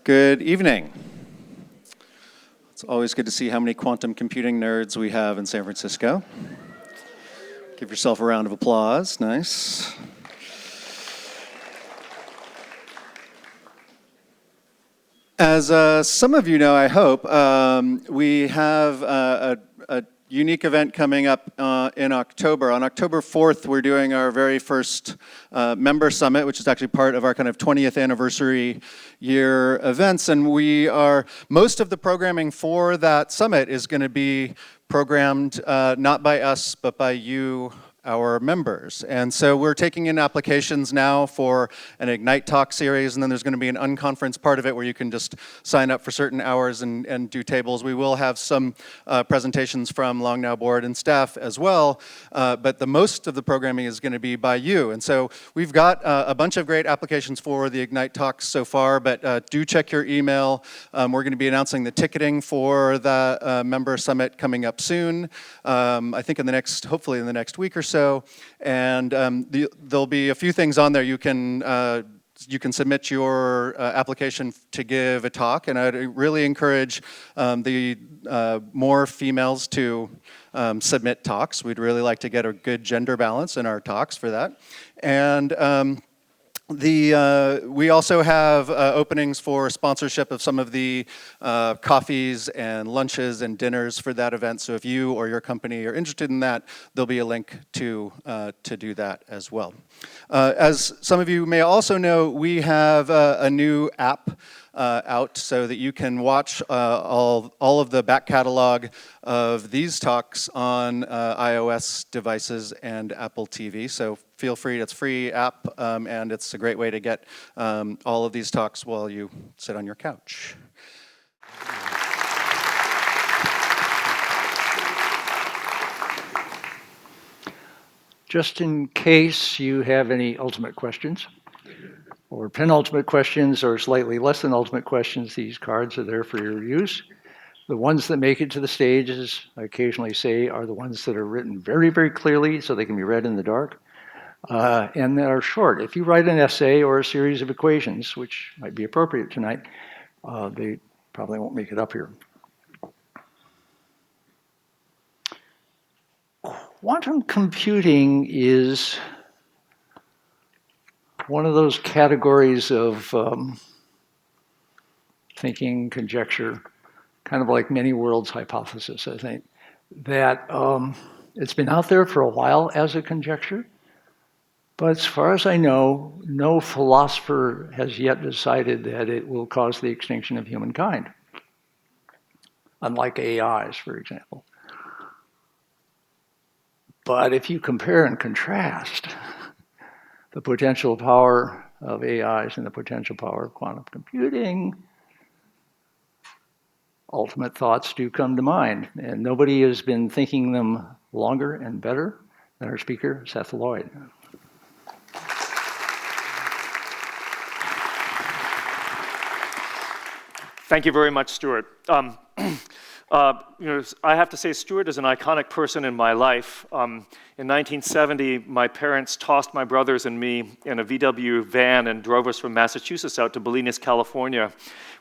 Good evening. It's always good to see how many quantum computing nerds we have in San Francisco. Give yourself a round of applause. Nice. As some of you know, I hope, we have a unique event coming up in October. On October 4th, we're doing our very first member summit, which is actually part of our kind of 20th anniversary year events. And most of the programming for that summit is going to be programmed not by us, but by you, our members. And so we're taking in applications now for an Ignite Talk series, and then there's going to be an unconference part of it where you can just sign up for certain hours and do tables. We will have some presentations from Long Now board and staff as well, but the most of the programming is going to be by you. And so we've got a bunch of great applications for the Ignite Talks so far, but do check your email. We're going to be announcing the ticketing for the member summit coming up soon. I think hopefully in the next week or so. And there'll be a few things on there. You can submit your application to give a talk, and I'd really encourage more females to submit talks. We'd really like to get a good gender balance in our talks for that. And we also have openings for sponsorship of some of the coffees and lunches and dinners for that event. So if you or your company are interested in that, there'll be a link to do that as well. As some of you may also know, we have a new app out so that you can watch all of the back catalog of these talks on iOS devices and Apple TV. So feel free, it's a free app, and it's a great way to get all of these talks while you sit on your couch. Just in case you have any ultimate questions, or penultimate questions, or slightly less than ultimate questions, these cards are there for your use. The ones that make it to the stage, as I occasionally say, are the ones that are written very, very clearly so they can be read in the dark, and that are short. If you write an essay or a series of equations, which might be appropriate tonight, they probably won't make it up here. Quantum computing is one of those categories of thinking, conjecture, kind of like many worlds hypothesis, I think, that it's been out there for a while as a conjecture, but as far as I know, no philosopher has yet decided that it will cause the extinction of humankind, unlike AIs, for example. But if you compare and contrast the potential power of AIs and the potential power of quantum computing, ultimate thoughts do come to mind. And nobody has been thinking them longer and better than our speaker, Seth Lloyd. Thank you very much, Stuart. I have to say Stuart is an iconic person in my life. In 1970, my parents tossed my brothers and me in a VW van and drove us from Massachusetts out to Bolinas, California,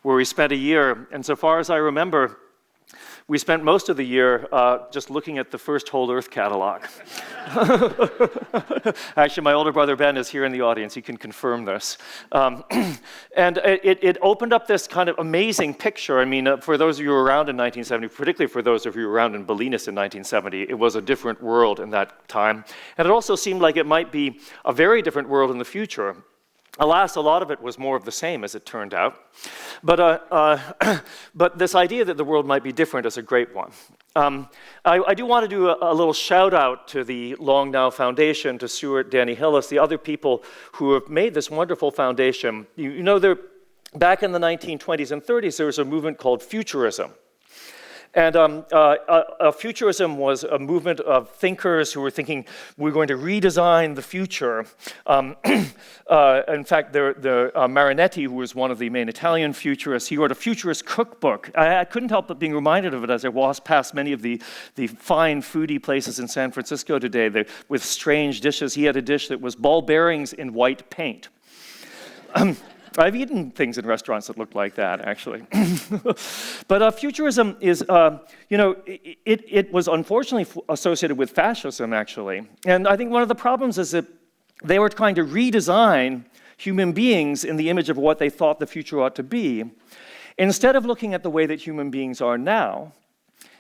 where we spent a year. And so far as I remember, we spent most of the year just looking at the first Whole Earth catalog. Actually, my older brother Ben is here in the audience. He can confirm this. And it opened up this kind of amazing picture. I mean, for those of you who were around in 1970, particularly for those of you who were around in Bolinas in 1970, it was a different world in that time. And it also seemed like it might be a very different world in the future. Alas, a lot of it was more of the same, as it turned out. But this idea that the world might be different is a great one. I do want to do a little shout out to the Long Now Foundation, to Stuart, Danny Hillis, the other people who have made this wonderful foundation. You know, back in the 1920s and 30s, there was a movement called Futurism. And Futurism was a movement of thinkers who were thinking, we're going to redesign the future. In fact, Marinetti, who was one of the main Italian futurists, he wrote a futurist cookbook. I couldn't help but being reminded of it as I walked past many of the fine foodie places in San Francisco today with strange dishes. He had a dish that was ball bearings in white paint. I've eaten things in restaurants that look like that, actually. But futurism is, it was unfortunately associated with fascism, actually. And I think one of the problems is that they were trying to redesign human beings in the image of what they thought the future ought to be, instead of looking at the way that human beings are now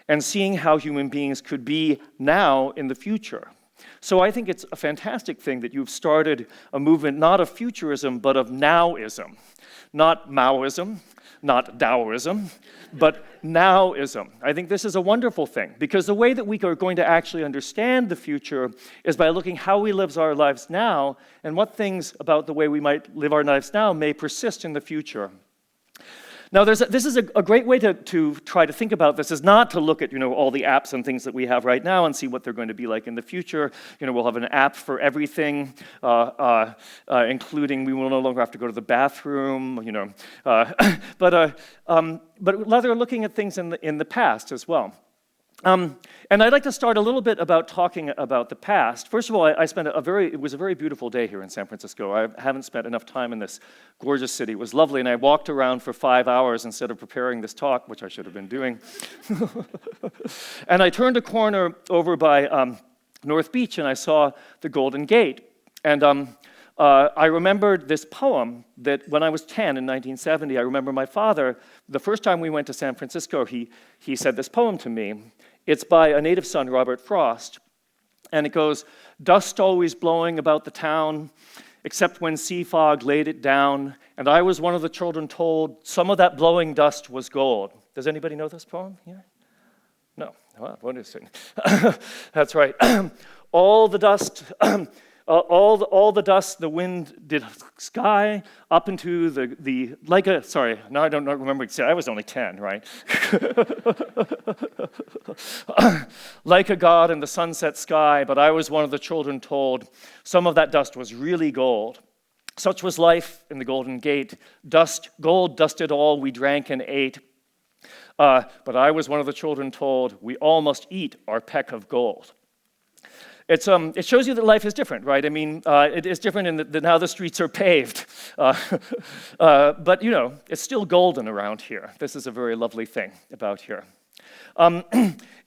and seeing how human beings could be now in the future. So I think it's a fantastic thing that you've started a movement not of futurism, but of nowism. Not Maoism, not Taoism, but nowism. I think this is a wonderful thing, because the way that we are going to actually understand the future is by looking how we live our lives now and what things about the way we might live our lives now may persist in the future. Now, this is a great way to try to think about this, is not to look at all the apps and things that we have right now and see what they're going to be like in the future. We'll have an app for everything, including we will no longer have to go to the bathroom. But rather looking at things in the past as well. And I'd like to start a little bit about talking about the past. First of all, it was a very beautiful day here in San Francisco. I haven't spent enough time in this gorgeous city. It was lovely, and I walked around for 5 hours instead of preparing this talk, which I should have been doing. And I turned a corner over by North Beach, and I saw the Golden Gate. And I remembered this poem that when I was 10 in 1970, I remember my father, the first time we went to San Francisco, he said this poem to me. It's by a native son, Robert Frost, and it goes, "Dust always blowing about the town, except when sea fog laid it down, and I was one of the children told some of that blowing dust was gold." Does anybody know this poem here? No. Well, what is it? That's right. All the dust... all the dust the wind did sky up into sorry, now I don't remember. I was only 10, right? Like a god in the sunset sky, but I was one of the children told some of that dust was really gold. Such was life in the Golden Gate. Gold dusted all we drank and ate. But I was one of the children told we all must eat our peck of gold. It shows you that life is different, right? I mean, it is different in that now the streets are paved. But, it's still golden around here. This is a very lovely thing about here.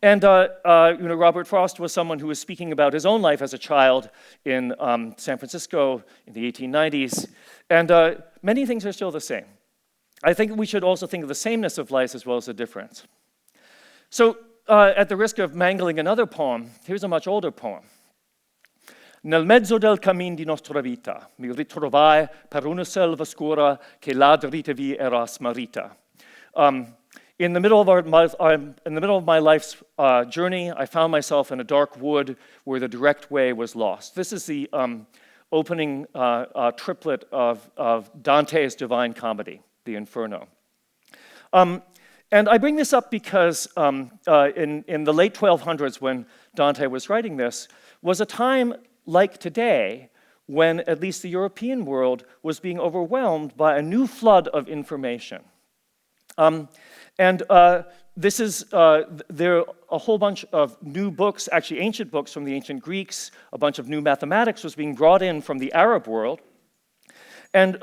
Robert Frost was someone who was speaking about his own life as a child in San Francisco in the 1890s. And many things are still the same. I think we should also think of the sameness of life as well as the difference. So, at the risk of mangling another poem, here's a much older poem. Nel mezzo del cammin di nostra vita mi ritrovai per una selva scura che là drittavi era smarrita. In the middle of my life's journey, I found myself in a dark wood where the direct way was lost. This is the opening triplet of Dante's Divine Comedy, the Inferno. And I bring this up because in the late 1200s, when Dante was writing this, was a time like today when at least the European world was being overwhelmed by a new flood of information. This is, there are a whole bunch of new books, actually ancient books from the ancient Greeks, a bunch of new mathematics was being brought in from the Arab world. And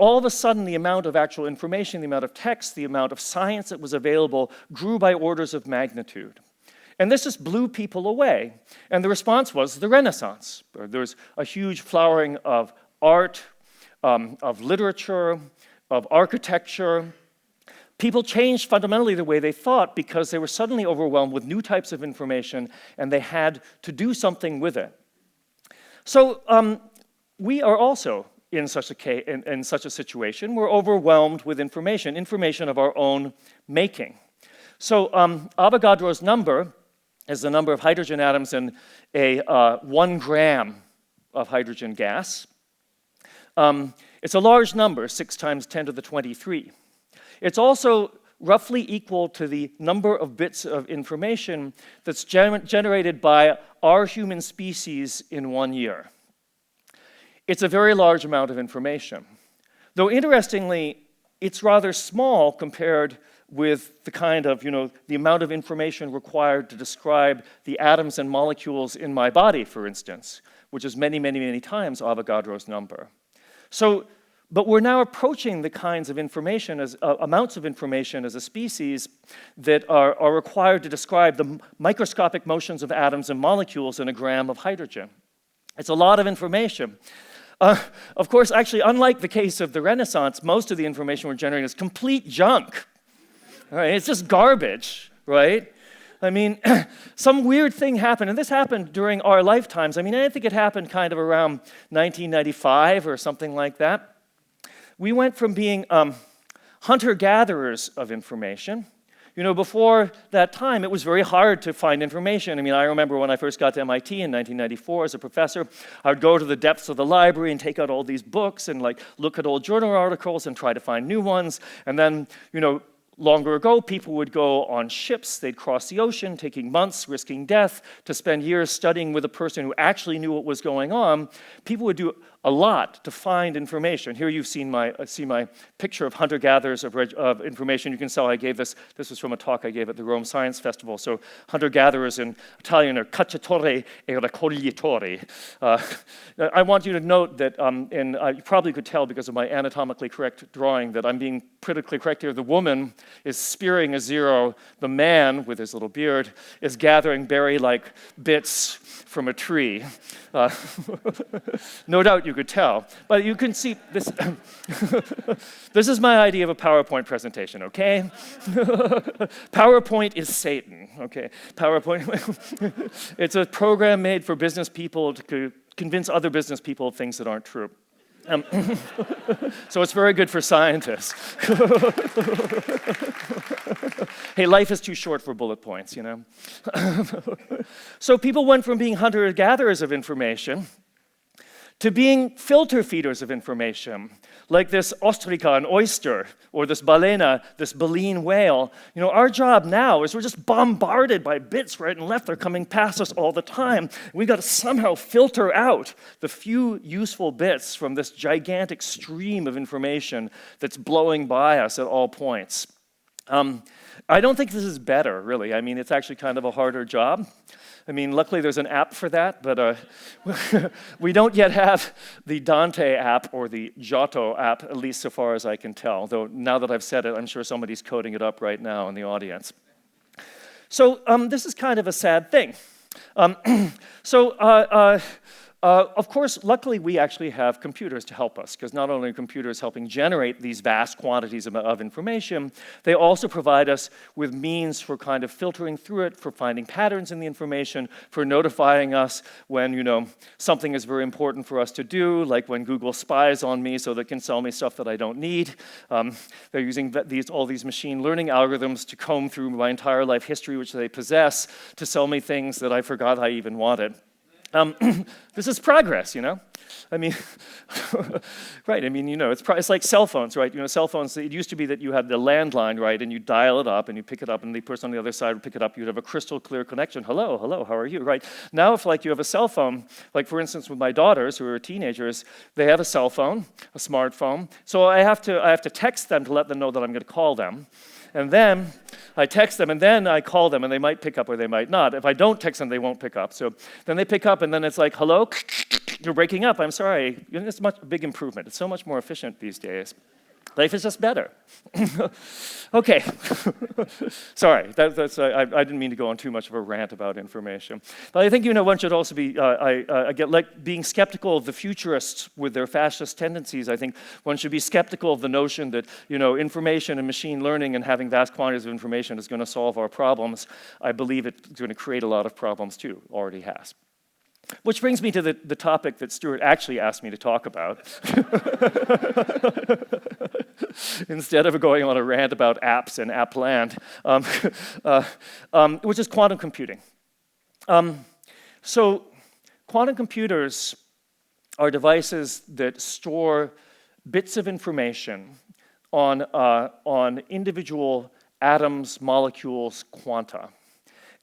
all of a sudden, the amount of actual information, the amount of text, the amount of science that was available grew by orders of magnitude. And this just blew people away. And the response was the Renaissance. There's a huge flowering of art, of literature, of architecture. People changed fundamentally the way they thought because they were suddenly overwhelmed with new types of information and they had to do something with it. So we are also in such a situation. We're overwhelmed with information of our own making. So Avogadro's number is the number of hydrogen atoms in a 1 gram of hydrogen gas. It's a large number, 6 times 10 to the 23. It's also roughly equal to the number of bits of information that's generated by our human species in 1 year. It's a very large amount of information. Though interestingly, it's rather small compared with the kind of, the amount of information required to describe the atoms and molecules in my body, for instance, which is many, many, many times Avogadro's number. So But we're now approaching the kinds of information, amounts of information as a species that are required to describe the microscopic motions of atoms and molecules in a gram of hydrogen. It's a lot of information. Of course, actually, unlike the case of the Renaissance, most of the information we're generating is complete junk. All right? It's just garbage, right? I mean, some weird thing happened, and this happened during our lifetimes. I mean, I think it happened kind of around 1995 or something like that. We went from being hunter-gatherers of information. You know, before that time, it was very hard to find information. I mean, I remember when I first got to MIT in 1994 as a professor, I would go to the depths of the library and take out all these books and like look at old journal articles and try to find new ones. And then, you know, longer ago, people would go on ships, they'd cross the ocean, taking months, risking death, to spend years studying with a person who actually knew what was going on. People would do a lot to find information. Here you've seen my picture of hunter-gatherers of information. You can tell I gave this was from a talk I gave at the Rome Science Festival. So hunter-gatherers in Italian are cacciatori e raccoglitori. I want you to note that, and you probably could tell because of my anatomically correct drawing that I'm being politically correct here. The woman is spearing a zero. The man, with his little beard, is gathering berry-like bits from a tree. No doubt you could tell, but you can see this. This is my idea of a PowerPoint presentation, okay? PowerPoint is Satan, okay? PowerPoint, it's a program made for business people to convince other business people of things that aren't true. So it's very good for scientists. Hey, life is too short for bullet points, you know? So people went from being hunter-gatherers of information to being filter feeders of information, like this ostrika, an oyster, or this balena, this baleen whale. You know, our job now is we're just bombarded by bits right and left. They're coming past us all the time. We've got to somehow filter out the few useful bits from this gigantic stream of information that's blowing by us at all points. I don't think this is better, really. I mean, it's actually kind of a harder job. I mean, luckily there's an app for that, but we don't yet have the Dante app or the Giotto app, at least so far as I can tell. Though now that I've said it, I'm sure somebody's coding it up right now in the audience. So this is kind of a sad thing. Of course, luckily we actually have computers to help us, because not only are computers helping generate these vast quantities of information, they also provide us with means for kind of filtering through it, for finding patterns in the information, for notifying us when, you know, something is very important for us to do, like when Google spies on me so they can sell me stuff that I don't need. They're using all these machine learning algorithms to comb through my entire life history, which they possess, to sell me things that I forgot I even wanted. This is progress, you know? I mean, right, I mean, you know, it's like cell phones, right? You know, cell phones, it used to be that you had the landline, right, and you dial it up and you pick it up and the person on the other side would pick it up, you'd have a crystal clear connection. Hello, how are you, right? Now if like you have a cell phone, like for instance with my daughters who are teenagers, they have a cell phone, a smartphone, so I have to text them to let them know that I'm going to call them. And then I text them, and then I call them, and they might pick up or they might not. If I don't text them, they won't pick up. So then they pick up, and then it's like, hello? You're breaking up. I'm sorry. It's a big improvement. It's so much more efficient these days. Life is just better. Okay. Sorry, I didn't mean to go on too much of a rant about information. But I think, you know, one should also be, I get like being skeptical of the futurists with their fascist tendencies. I think one should be skeptical of the notion that, you know, information and machine learning and having vast quantities of information is going to solve our problems. I believe it's going to create a lot of problems too, already has. Which brings me to the topic that Stuart actually asked me to talk about. Instead of going on a rant about apps and app land, which is quantum computing. So quantum computers are devices that store bits of information on individual atoms, molecules, quanta.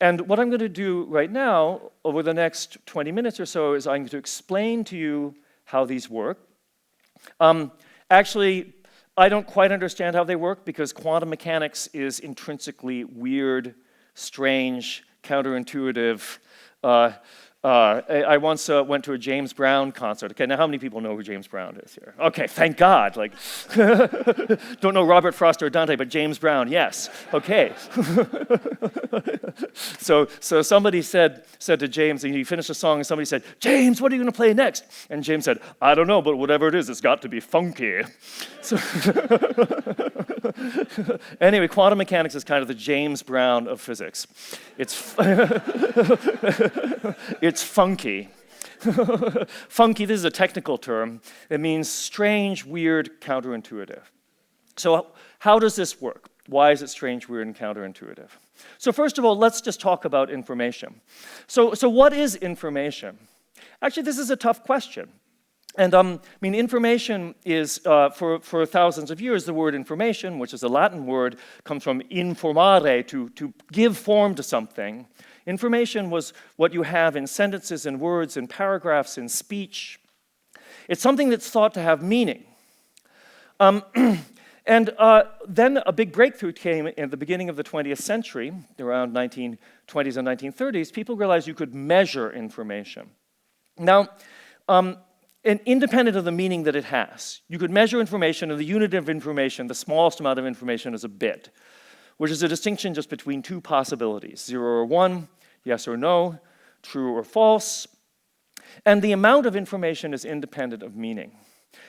And what I'm going to do right now, over the next 20 minutes or so, is I'm going to explain to you how these work. Actually, I don't quite understand how they work because quantum mechanics is intrinsically weird, strange, counterintuitive. I once went to a James Brown concert. Okay, now how many people know who James Brown is here? Okay, thank God. Like, don't know Robert Frost or Dante, but James Brown, yes. Okay. So somebody said to James, and he finished the song, and somebody said, "James, what are you going to play next?" And James said, "I don't know, but whatever it is, it's got to be funky." So anyway, quantum mechanics is kind of the James Brown of physics. It's it's funky. Funky, this is a technical term. It means strange, weird, counterintuitive. So how does this work? Why is it strange, weird, and counterintuitive? So first of all, let's just talk about information. So what is information? Actually, this is a tough question. And I mean, information is, for thousands of years, the word information, which is a Latin word, comes from informare, to give form to something. Information was what you have in sentences and words and paragraphs in speech. It's something that's thought to have meaning. And then a big breakthrough came at the beginning of the 20th century, around 1920s and 1930s. People realized you could measure information. Now, and independent of the meaning that it has. You could measure information, and the unit of information, the smallest amount of information, is a bit, which is a distinction just between two possibilities, 0 or 1, yes or no, true or false. And the amount of information is independent of meaning.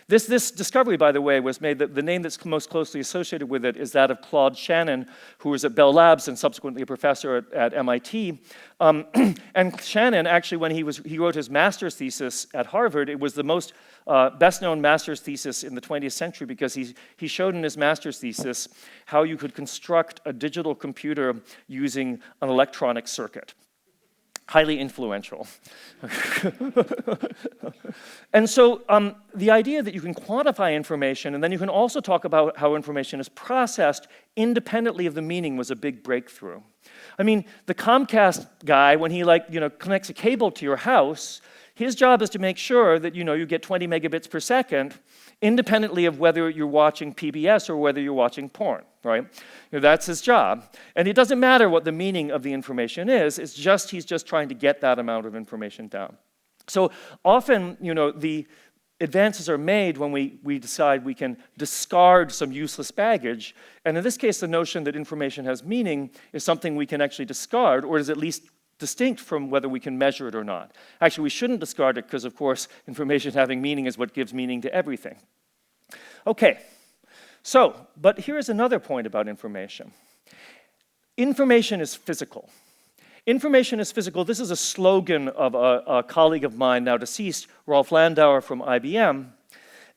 This discovery, by the way, was made, the name that's most closely associated with it is that of Claude Shannon, who was at Bell Labs and subsequently a professor at MIT. And Shannon, actually, when he wrote his master's thesis at Harvard, it was the most best-known master's thesis in the 20th century because he showed in his master's thesis how you could construct a digital computer using an electronic circuit. Highly influential. And so the idea that you can quantify information and then you can also talk about how information is processed independently of the meaning was a big breakthrough. I mean, the Comcast guy, when he connects a cable to your house, his job is to make sure that you get 20 megabits per second independently of whether you're watching PBS or whether you're watching porn, right? That's his job. And it doesn't matter what the meaning of the information is, he's just trying to get that amount of information down. So often, the advances are made when we decide we can discard some useless baggage. And in this case, the notion that information has meaning is something we can actually discard, or is at least distinct from whether we can measure it or not. Actually, we shouldn't discard it because, of course, information having meaning is what gives meaning to everything. Okay, but here's another point about information. Information is physical. Information is physical. This is a slogan of a colleague of mine, now deceased, Rolf Landauer from IBM.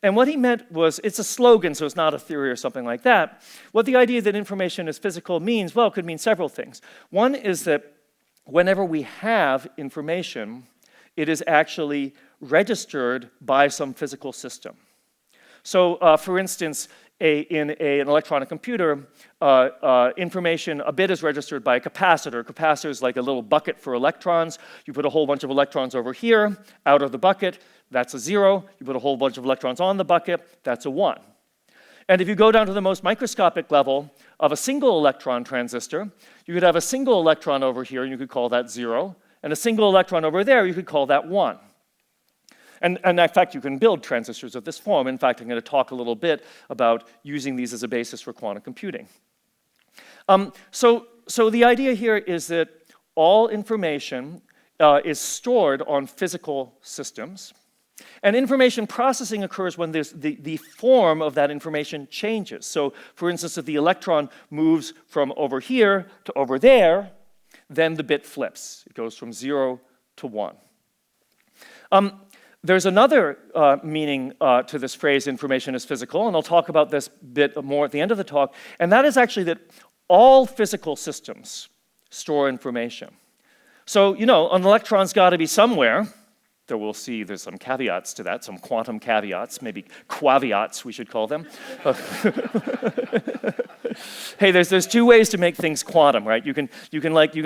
And what he meant was, it's a slogan, so it's not a theory or something like that. What the idea that information is physical means, well, it could mean several things. One is that whenever we have information, it is actually registered by some physical system. So, for instance, in an electronic computer, information, a bit is registered by a capacitor. A capacitor is like a little bucket for electrons. You put a whole bunch of electrons over here, out of the bucket, that's a 0. You put a whole bunch of electrons on the bucket, that's a 1. And if you go down to the most microscopic level of a single electron transistor, you could have a single electron over here, and you could call that 0, and a single electron over there, you could call that 1. And in fact, you can build transistors of this form. In fact, I'm going to talk a little bit about using these as a basis for quantum computing. So the idea here is that all information is stored on physical systems. And information processing occurs when the form of that information changes. So, for instance, if the electron moves from over here to over there, then the bit flips. It goes from 0 to 1. There's another meaning to this phrase, information is physical, and I'll talk about this bit more at the end of the talk, and that is actually that all physical systems store information. So, an electron's got to be somewhere. though we'll see there's some caveats to that, some quantum caveats, maybe quaviats we should call them. Hey, there's two ways to make things quantum, right? You can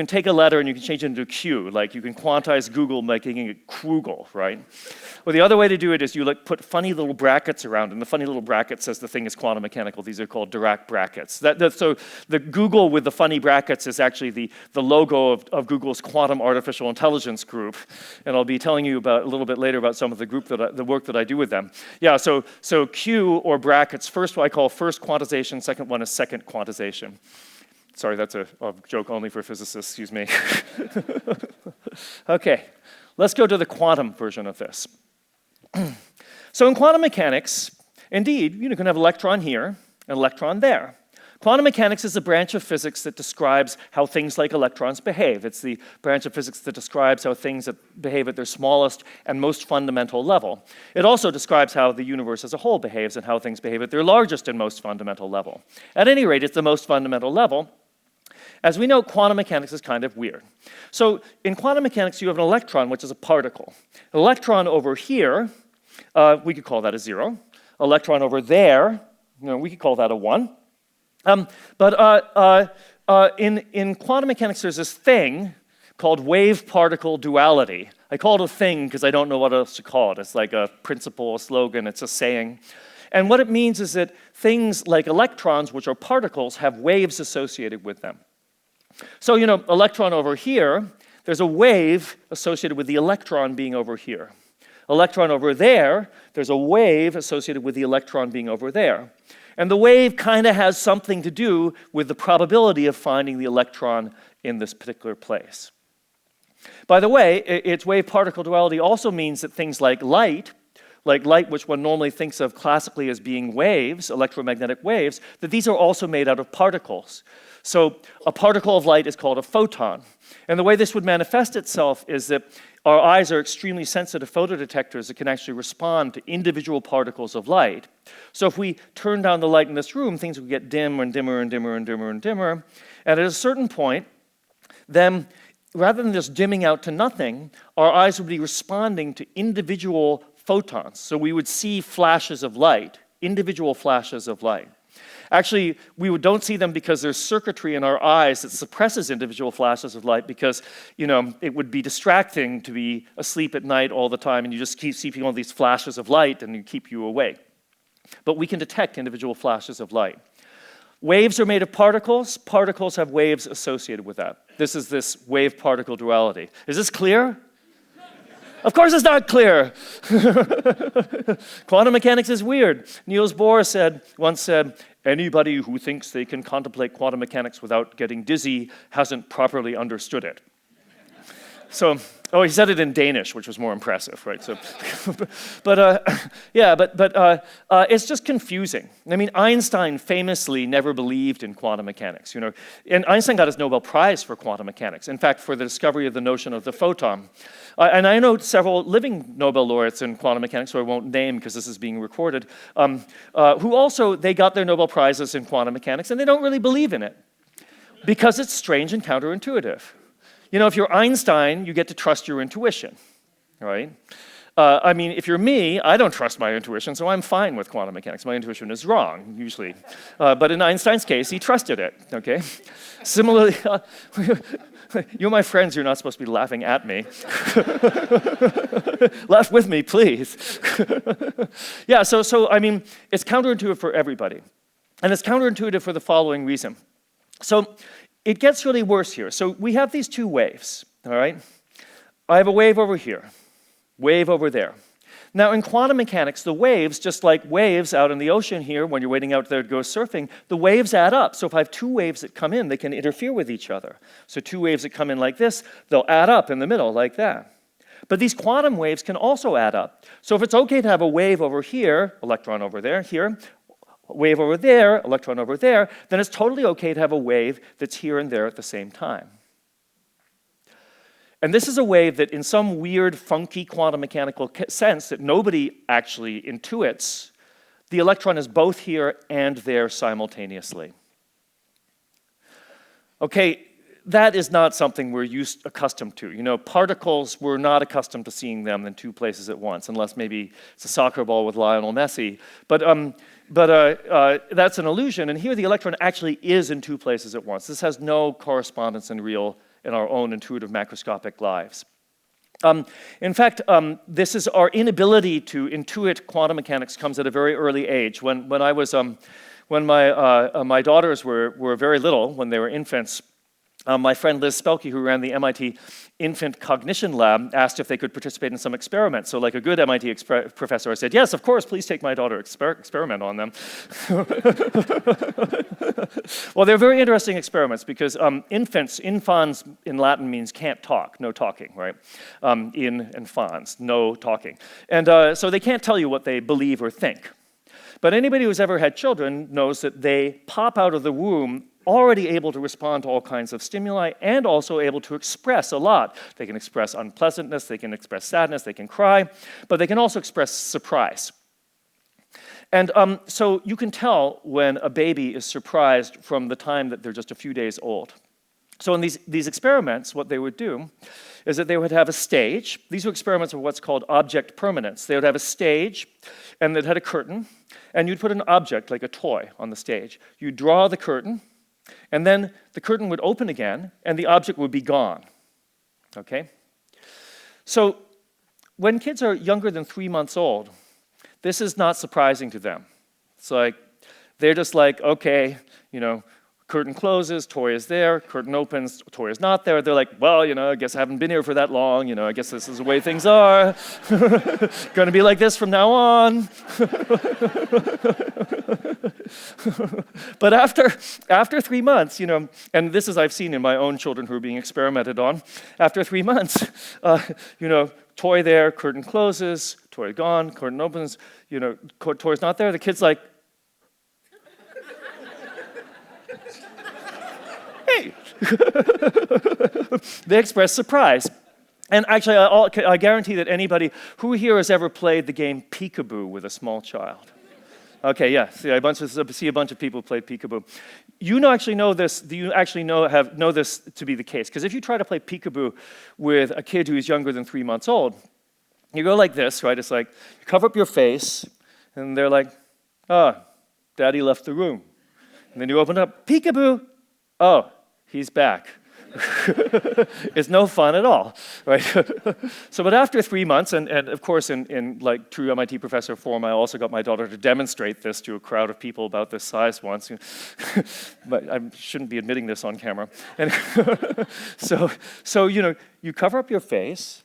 take a letter and you can change it into a Q, like you can quantize Google by making it Krugel, right? Well, the other way to do it is you put funny little brackets around, and the funny little bracket says the thing is quantum mechanical. These are called Dirac brackets. So the Google with the funny brackets is actually the logo of Google's quantum artificial intelligence group, and I'll be telling you a little bit later about some of the work that I do with them. Yeah, so Q or brackets. First, what I call first quantization. Second one is second quantization. Sorry, that's a joke only for physicists. Excuse me. Okay, let's go to the quantum version of this. So in quantum mechanics, indeed, you can have an electron here, an electron there. Quantum mechanics is a branch of physics that describes how things like electrons behave. It's the branch of physics that describes how things behave at their smallest and most fundamental level. It also describes how the universe as a whole behaves and how things behave at their largest and most fundamental level. At any rate, it's the most fundamental level. As we know, quantum mechanics is kind of weird. So in quantum mechanics, you have an electron, which is a particle. An electron over here, we could call that a 0. Electron over there, we could call that a 1. But in quantum mechanics, there's this thing called wave-particle duality. I call it a thing because I don't know what else to call it. It's like a principle, a slogan, it's a saying. And what it means is that things like electrons, which are particles, have waves associated with them. So, electron over here, there's a wave associated with the electron being over here. Electron over there, there's a wave associated with the electron being over there. And the wave kind of has something to do with the probability of finding the electron in this particular place. By the way, its wave-particle duality also means that things like light, which one normally thinks of classically as being waves, electromagnetic waves, that these are also made out of particles. So a particle of light is called a photon. And the way this would manifest itself is that our eyes are extremely sensitive photodetectors that can actually respond to individual particles of light. So if we turn down the light in this room, things will get dim and dimmer and dimmer and dimmer and dimmer. And at a certain point, then rather than just dimming out to nothing, our eyes would be responding to individual photons. So we would see flashes of light, individual flashes of light. Actually, we don't see them because there's circuitry in our eyes that suppresses individual flashes of light because, it would be distracting to be asleep at night all the time and you just keep seeing all these flashes of light and it keep you awake. But we can detect individual flashes of light. Waves are made of particles. Particles have waves associated with that. This is this wave-particle duality. Is this clear? Of course it's not clear. Quantum mechanics is weird. Niels Bohr once said, anybody who thinks they can contemplate quantum mechanics without getting dizzy hasn't properly understood it. So, he said it in Danish, which was more impressive, right? So, but it's just confusing. I mean, Einstein famously never believed in quantum mechanics, And Einstein got his Nobel Prize for quantum mechanics. In fact, for the discovery of the notion of the photon. And I know several living Nobel laureates in quantum mechanics, who I won't name because this is being recorded, who also, they got their Nobel Prizes in quantum mechanics, and they don't really believe in it because it's strange and counterintuitive. If you're Einstein, you get to trust your intuition, right? If you're me, I don't trust my intuition, so I'm fine with quantum mechanics. My intuition is wrong, usually. But in Einstein's case, he trusted it, okay? Similarly, you're my friends, you're not supposed to be laughing at me. Laugh with me, please. Yeah, so it's counterintuitive for everybody. And it's counterintuitive for the following reason. So it gets really worse here. So we have these two waves, all right? I have a wave over here, wave over there. Now in quantum mechanics, the waves, just like waves out in the ocean here, when you're waiting out there to go surfing, the waves add up. So if I have two waves that come in, they can interfere with each other. So two waves that come in like this, they'll add up in the middle like that. But these quantum waves can also add up. So if it's okay to have a wave over here, electron over there, here, wave over there, electron over there, then it's totally okay to have a wave that's here and there at the same time. And this is a wave that in some weird, funky quantum mechanical sense that nobody actually intuits, the electron is both here and there simultaneously. Okay, that is not something we're accustomed to. You know, particles, we're not accustomed to seeing them in two places at once, unless maybe it's a soccer ball with Lionel Messi. But that's an illusion, and here the electron actually is in two places at once. This has no correspondence in our own intuitive macroscopic lives. In fact, this is our inability to intuit quantum mechanics comes at a very early age. When my daughters were very little, when they were infants, my friend Liz Spelke, who ran the MIT Infant Cognition Lab, asked if they could participate in some experiment. So like a good MIT professor, I said, yes, of course, please take my daughter, experiment on them. Well, they're very interesting experiments because infants, infans in Latin means can't talk, no talking, right? In and fans, no talking. And so they can't tell you what they believe or think. But anybody who's ever had children knows that they pop out of the womb already able to respond to all kinds of stimuli and also able to express a lot. They can express unpleasantness, they can express sadness, they can cry, but they can also express surprise. And so you can tell when a baby is surprised from the time that they're just a few days old. So in these experiments, what they would do is that they would have a stage. These were experiments of what's called object permanence. They would have a stage, and it had a curtain, and you'd put an object, like a toy, on the stage. You'd draw the curtain, and then the curtain would open again, and the object would be gone, okay? So when kids are younger than 3 months old, this is not surprising to them. It's like, they're just like, okay, you know, curtain closes, toy is there, curtain opens, toy is not there. They're like, well, you know, I guess I haven't been here for that long, you know, I guess this is the way things are. Gonna be like this from now on. But after 3 months, you know, and this is I've seen in my own children who are being experimented on, after 3 months, you know, toy there, curtain closes, toy gone, curtain opens, you know, toy's not there. The kid's like, hey. They express surprise. And actually, I guarantee that anybody who here has ever played the game peekaboo with a small child. Okay, yeah, see a bunch of people play peekaboo. You actually know this. Do you actually know this to be the case? Because if you try to play peekaboo with a kid who is younger than 3 months old, you go like this, right? It's like you cover up your face, and they're like, "Oh, Daddy left the room." And then you open up, peekaboo. Oh, he's back. It's no fun at all, right? So, but after 3 months, and of course in like true MIT professor form, I also got my daughter to demonstrate this to a crowd of people about this size once. But I shouldn't be admitting this on camera. And so you know, you cover up your face,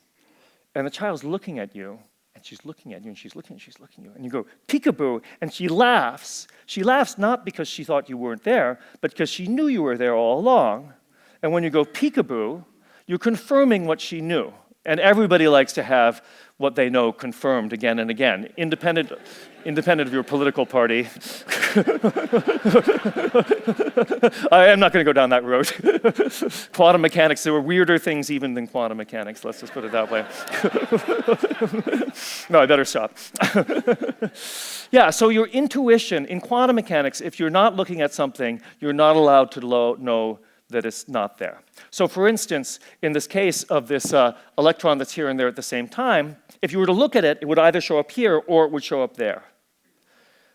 and the child's looking at you, and she's looking at you, and she's looking at you, and you go, peekaboo, and she laughs. She laughs not because she thought you weren't there, but because she knew you were there all along. And when you go peekaboo, you're confirming what she knew. And everybody likes to have what they know confirmed again and again, independent of your political party. I am not going to go down that road. Quantum mechanics, there were weirder things even than quantum mechanics. Let's just put it that way. No, I better stop. Yeah, so your intuition in quantum mechanics, if you're not looking at something, you're not allowed to know that it's not there. So for instance, in this case of this electron that's here and there at the same time, if you were to look at it, it would either show up here or it would show up there.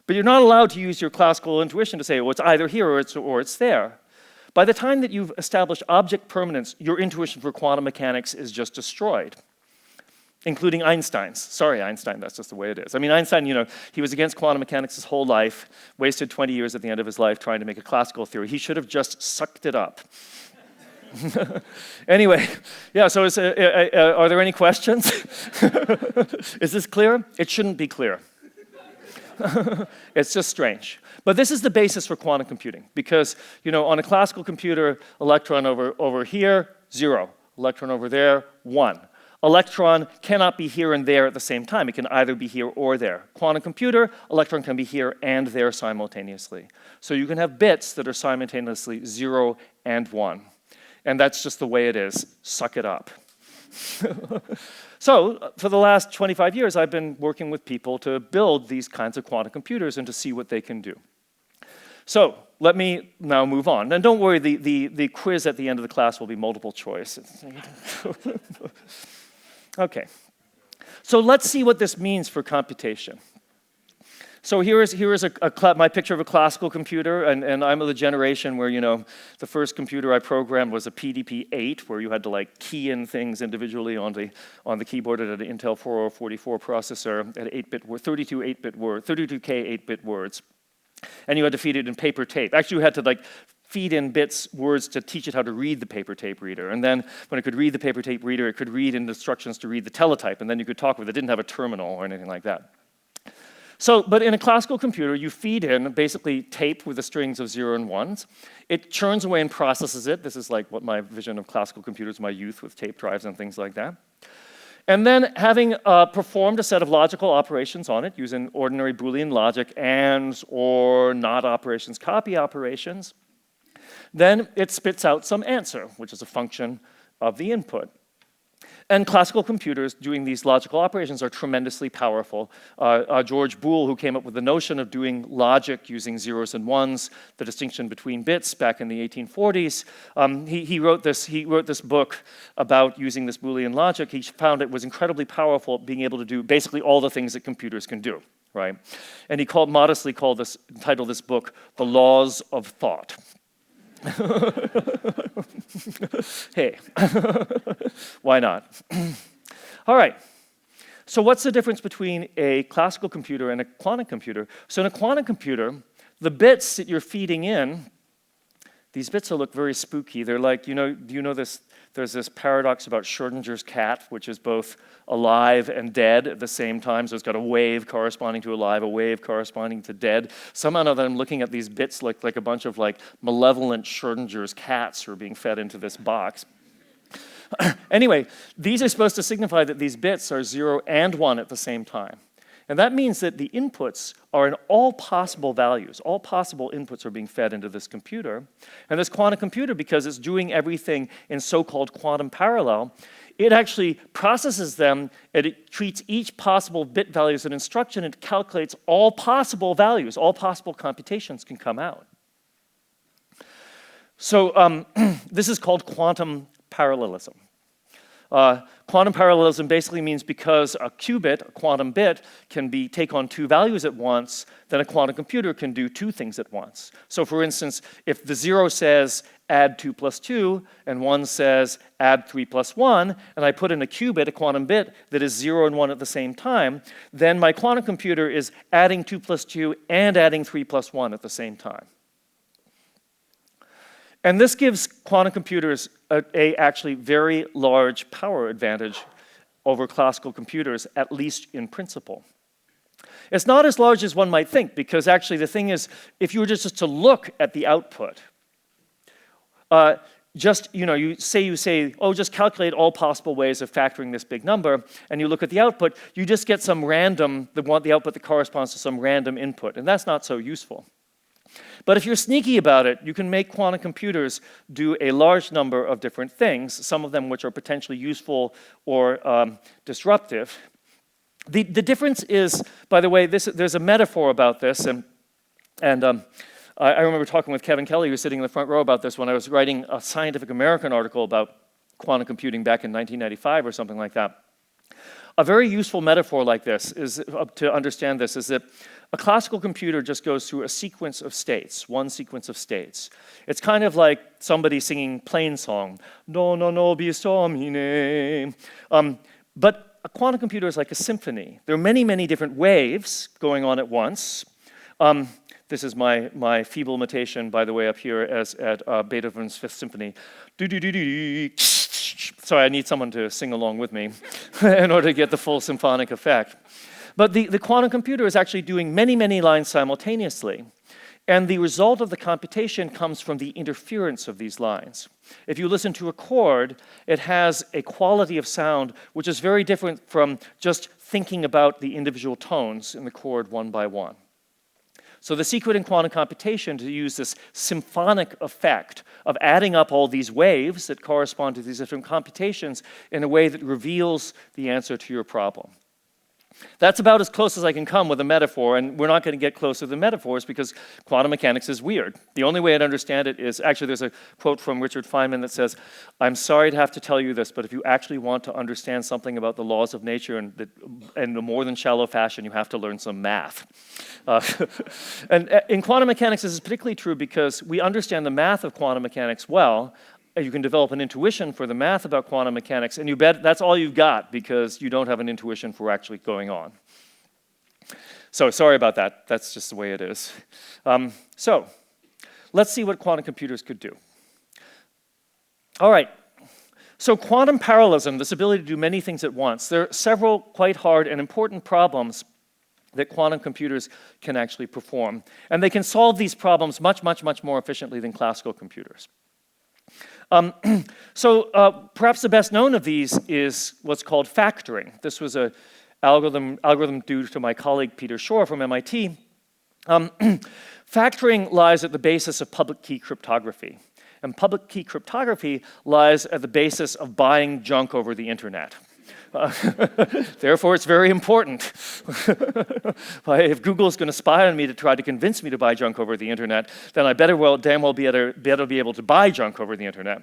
But you're not allowed to use your classical intuition to say, well, it's either here or it's there. By the time that you've established object permanence, your intuition for quantum mechanics is just destroyed, including Einstein's. Sorry, Einstein, that's just the way it is. I mean, Einstein, you know, he was against quantum mechanics his whole life, wasted 20 years at the end of his life trying to make a classical theory. He should have just sucked it up. Anyway, yeah, so are there any questions? Is this clear? It shouldn't be clear. It's just strange. But this is the basis for quantum computing because, you know, on a classical computer, electron over here, 0. Electron over there, 1. Electron cannot be here and there at the same time. It can either be here or there. Quantum computer, electron can be here and there simultaneously. So you can have bits that are simultaneously 0 and 1. And that's just the way it is. Suck it up. So for the last 25 years, I've been working with people to build these kinds of quantum computers and to see what they can do. So let me now move on. And don't worry, the quiz at the end of the class will be multiple choice. Okay. So let's see what this means for computation. So here is my picture of a classical computer, and I'm of the generation where, the first computer I programmed was a PDP-8, where you had to like key in things individually on the keyboard at an Intel 4044 processor at 32K 8-bit words. And you had to feed it in paper tape. Actually, you had to like feed in words to teach it how to read the paper tape reader. And then when it could read the paper tape reader, it could read in instructions to read the teletype, and then you could talk with it. It didn't have a terminal or anything like that. So, but in a classical computer, you feed in basically tape with the strings of 0 and 1s. It churns away and processes it. This is like what my vision of classical computers, my youth with tape drives and things like that. And then having performed a set of logical operations on it using ordinary Boolean logic, ands, or, not operations, copy operations, then it spits out some answer, which is a function of the input. And classical computers doing these logical operations are tremendously powerful. George Boole, who came up with the notion of doing logic using zeros and ones, the distinction between bits back in the 1840s, he wrote this book about using this Boolean logic. He found it was incredibly powerful, being able to do basically all the things that computers can do, right? And he titled this book, "The Laws of Thought." Hey, why not? All right, so what's the difference between a classical computer and a quantum computer? So in a quantum computer, the bits that you're feeding in, these bits will look very spooky. They're like, do you know this? There's this paradox about Schrödinger's cat, which is both alive and dead at the same time. So it's got a wave corresponding to alive, a wave corresponding to dead. Somehow that I'm looking at these bits like a bunch of like malevolent Schrödinger's cats who are being fed into this box. Anyway, these are supposed to signify that these bits are 0 and 1 at the same time. And that means that the inputs are in all possible values. All possible inputs are being fed into this computer. And this quantum computer, because it's doing everything in so-called quantum parallel, it actually processes them, and it treats each possible bit value as an instruction. It calculates all possible values. All possible computations can come out. So this is called quantum parallelism. Quantum parallelism basically means because a qubit, a quantum bit, can take on two values at once, then a quantum computer can do two things at once. So for instance, if the 0 says add 2 plus 2, and 1 says add 3 plus 1, and I put in a qubit, a quantum bit, that is 0 and 1 at the same time, then my quantum computer is adding 2 plus 2 and adding 3 plus 1 at the same time. And this gives quantum computers a actually very large power advantage over classical computers, at least in principle. It's not as large as one might think, because actually the thing is, if you were just to look at the output, you say, oh, just calculate all possible ways of factoring this big number, and you look at the output, you just get some random, the output that corresponds to some random input, and that's not so useful. But if you're sneaky about it, you can make quantum computers do a large number of different things, some of them which are potentially useful or disruptive. The difference is, by the way, there's a metaphor about this, and I remember talking with Kevin Kelly, who was sitting in the front row, about this when I was writing a Scientific American article about quantum computing back in 1995 or something like that. A very useful metaphor like this is, to understand this, is that a classical computer just goes through a sequence of states, one sequence of states. It's kind of like somebody singing plain song, do, no, no, bis, do, mine. But a quantum computer is like a symphony. There are many, many different waves going on at once. This is my feeble imitation, by the way, up here at Beethoven's Fifth Symphony. Sorry, I need someone to sing along with me in order to get the full symphonic effect. But the quantum computer is actually doing many, many lines simultaneously. And the result of the computation comes from the interference of these lines. If you listen to a chord, it has a quality of sound which is very different from just thinking about the individual tones in the chord one by one. So the secret in quantum computation to use this symphonic effect of adding up all these waves that correspond to these different computations in a way that reveals the answer to your problem. That's about as close as I can come with a metaphor, and we're not going to get closer than metaphors because quantum mechanics is weird. The only way I'd understand it is, actually there's a quote from Richard Feynman that says, "I'm sorry to have to tell you this, but if you actually want to understand something about the laws of nature in a more than shallow fashion, you have to learn some math." And in quantum mechanics, this is particularly true because we understand the math of quantum mechanics well. You can develop an intuition for the math about quantum mechanics, and you bet that's all you've got because you don't have an intuition for actually going on. So sorry about that. That's just the way it is. So let's see what quantum computers could do. All right. So quantum parallelism, this ability to do many things at once, there are several quite hard and important problems that quantum computers can actually perform. And they can solve these problems much, much, much more efficiently than classical computers. Perhaps the best known of these is what's called factoring. This was an algorithm due to my colleague Peter Shor from MIT. Factoring lies at the basis of public key cryptography. And public key cryptography lies at the basis of buying junk over the internet. Therefore, it's very important. If Google's going to spy on me to try to convince me to buy junk over the internet, then I damn well be able to buy junk over the internet.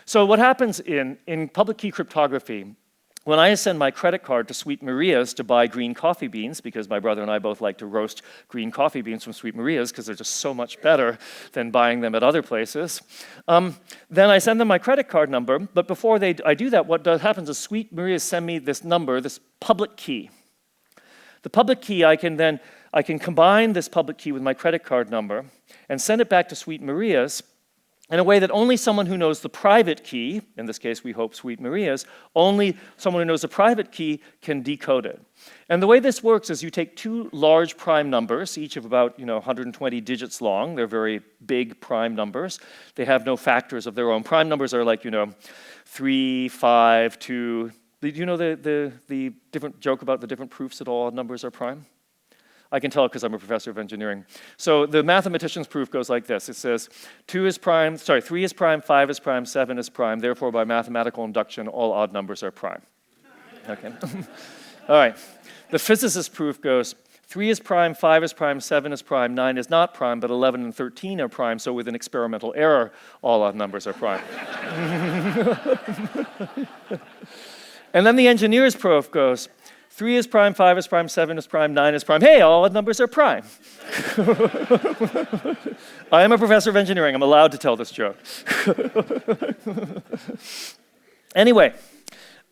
So what happens in public key cryptography, when I send my credit card to Sweet Maria's to buy green coffee beans, because my brother and I both like to roast green coffee beans from Sweet Maria's because they're just so much better than buying them at other places, then I send them my credit card number. But before I do that, what happens is Sweet Maria's send me this number, this public key. The public key, I can combine this public key with my credit card number and send it back to Sweet Maria's in a way that only someone who knows the private key, in this case we hope Sweet Maria's, only someone who knows the private key can decode it. And the way this works is you take two large prime numbers, each of about 120 digits long. They're very big prime numbers. They have no factors of their own. Prime numbers are like 3, 5, 2. Do you know the different joke about the different proofs that all numbers are prime? I can tell because I'm a professor of engineering. So the mathematician's proof goes like this. It says 3 is prime, 5 is prime, 7 is prime. Therefore, by mathematical induction, all odd numbers are prime. Okay. All right. The physicist's proof goes 3 is prime, 5 is prime, 7 is prime, 9 is not prime, but 11 and 13 are prime. So with an experimental error, all odd numbers are prime. And then the engineer's proof goes 3 is prime, 5 is prime, 7 is prime, 9 is prime. Hey, all odd numbers are prime. I am a professor of engineering. I'm allowed to tell this joke. Anyway,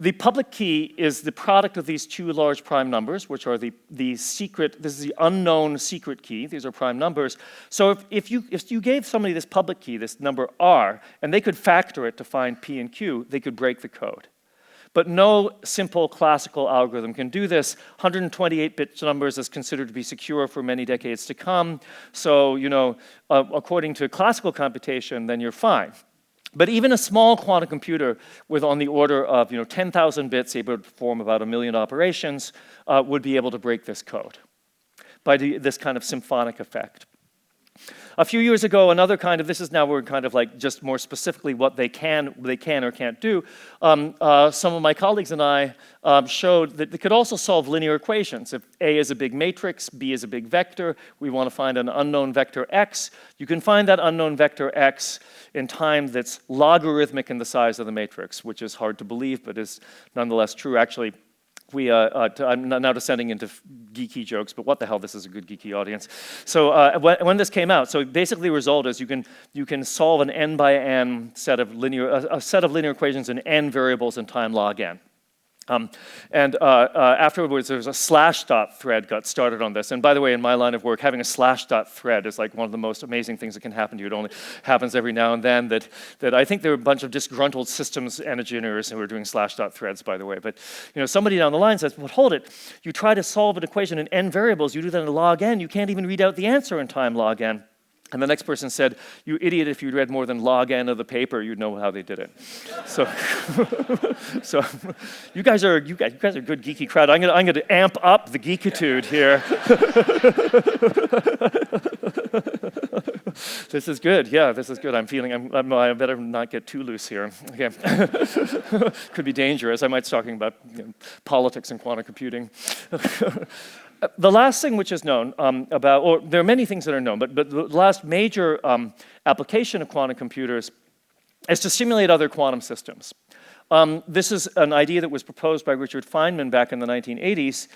the public key is the product of these two large prime numbers, which are the secret. This is the unknown secret key. These are prime numbers. So if you gave somebody this public key, this number R, and they could factor it to find P and Q, they could break the code. But no simple classical algorithm can do this. 128-bit numbers is considered to be secure for many decades to come. So, according to classical computation, then you're fine. But even a small quantum computer with on the order of 10,000 bits, able to perform about 1 million operations, would be able to break this code by this kind of symphonic effect. A few years ago, another kind of, this is now we're kind of like just more specifically what they can or can't do. Some of my colleagues and I showed that they could also solve linear equations. If A is a big matrix, B is a big vector, we want to find an unknown vector x. You can find that unknown vector x in time that's logarithmic in the size of the matrix, which is hard to believe, but is nonetheless true. Actually, I'm now descending into geeky jokes, but what the hell, this is a good geeky audience. So when this came out, so basically the result is you can solve an n by n set of linear equations in n variables in time log n. Afterwards, there was a slashdot thread got started on this. And by the way, in my line of work, having a slashdot thread is like one of the most amazing things that can happen to you. It only happens every now and then. That I think there were a bunch of disgruntled systems engineers who were doing slashdot threads, by the way. But somebody down the line says, "Well, hold it. You try to solve an equation in n variables. You do that in log n. You can't even read out the answer in time log n." And the next person said, "You idiot, if you'd read more than log n of the paper, you'd know how they did it." So, so you guys are a good geeky crowd. I'm gonna amp up the geekitude here. This is good. Yeah, this is good. I'm feeling, I better not get too loose here. Okay. Could be dangerous. I might be talking about politics and quantum computing. The last thing which is known about, or there are many things that are known, but the last major application of quantum computers is to simulate other quantum systems. This is an idea that was proposed by Richard Feynman back in the 1980s.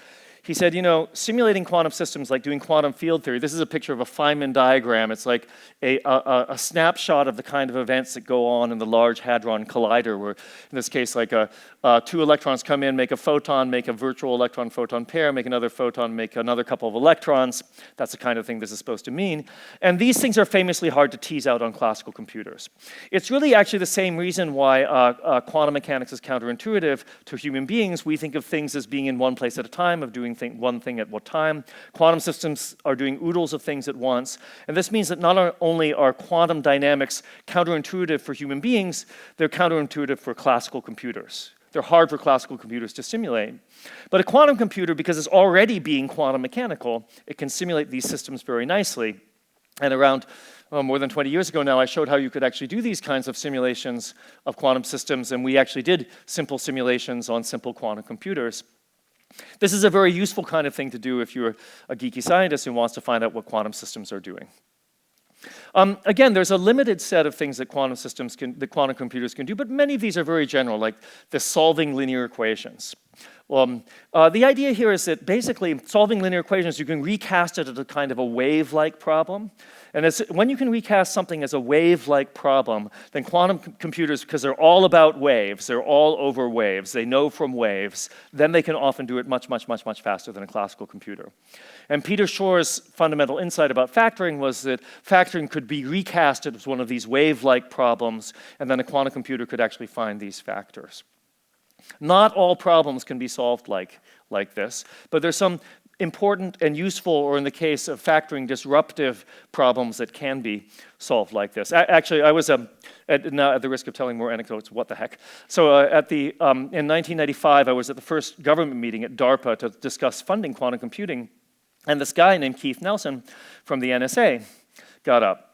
He said, simulating quantum systems like doing quantum field theory. This is a picture of a Feynman diagram. It's like a snapshot of the kind of events that go on in the Large Hadron Collider, where in this case, like two electrons come in, make a photon, make a virtual electron-photon pair, make another photon, make another couple of electrons. That's the kind of thing this is supposed to mean. And these things are famously hard to tease out on classical computers. It's really actually the same reason why quantum mechanics is counterintuitive to human beings. We think of things as being in one place at a time, of doing one thing at what time. Quantum systems are doing oodles of things at once. And this means that not only are quantum dynamics counterintuitive for human beings, they're counterintuitive for classical computers. They're hard for classical computers to simulate. But a quantum computer, because it's already being quantum mechanical, it can simulate these systems very nicely. And around more than 20 years ago now, I showed how you could actually do these kinds of simulations of quantum systems, and we actually did simple simulations on simple quantum computers. This is a very useful kind of thing to do if you're a geeky scientist who wants to find out what quantum systems are doing. Again, there's a limited set of things that quantum computers can do, but many of these are very general, like the solving linear equations. The idea here is that basically solving linear equations, you can recast it as a kind of a wave-like problem. And when you can recast something as a wave-like problem, then quantum computers, because they're all about waves, they're all over waves, they know from waves, then they can often do it much, much, much, much faster than a classical computer. And Peter Shor's fundamental insight about factoring was that factoring could be recasted as one of these wave-like problems, and then a quantum computer could actually find these factors. Not all problems can be solved like this, but there's some important and useful, or in the case of factoring, disruptive problems that can be solved like this. Actually, I was, now at the risk of telling more anecdotes, what the heck. So in 1995, I was at the first government meeting at DARPA to discuss funding quantum computing, and this guy named Keith Nelson from the NSA got up.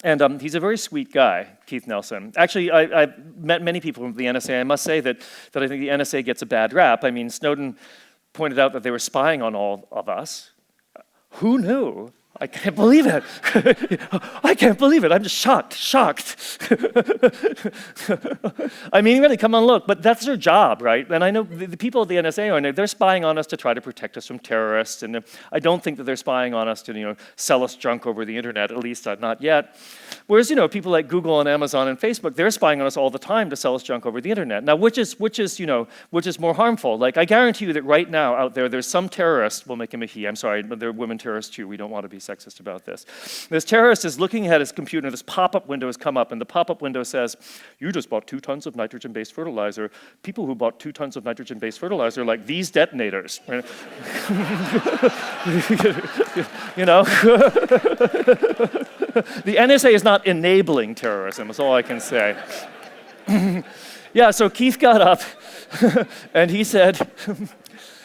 And he's a very sweet guy, Keith Nelson. Actually, I've met many people from the NSA. I must say that I think the NSA gets a bad rap. I mean, Snowden pointed out that they were spying on all of us. Who knew? I can't believe it. I can't believe it. I'm just shocked. I mean, really, come on, look. But that's their job, right? And I know the people at the NSA, they're spying on us to try to protect us from terrorists. And I don't think that they're spying on us to, sell us junk over the internet, at least not yet. Whereas, people like Google and Amazon and Facebook, they're spying on us all the time to sell us junk over the internet. Now, which is more harmful? Like, I guarantee you that right now out there's some terrorist, we'll make him a he, I'm sorry, but there are women terrorists too. We don't want to be sexist about this. This terrorist is looking at his computer, and this pop-up window has come up, and the pop-up window says, you just bought 2 tons of nitrogen-based fertilizer. People who bought 2 tons of nitrogen-based fertilizer are like these detonators. The NSA is not enabling terrorism, is all I can say. Yeah, so Keith got up, and he said,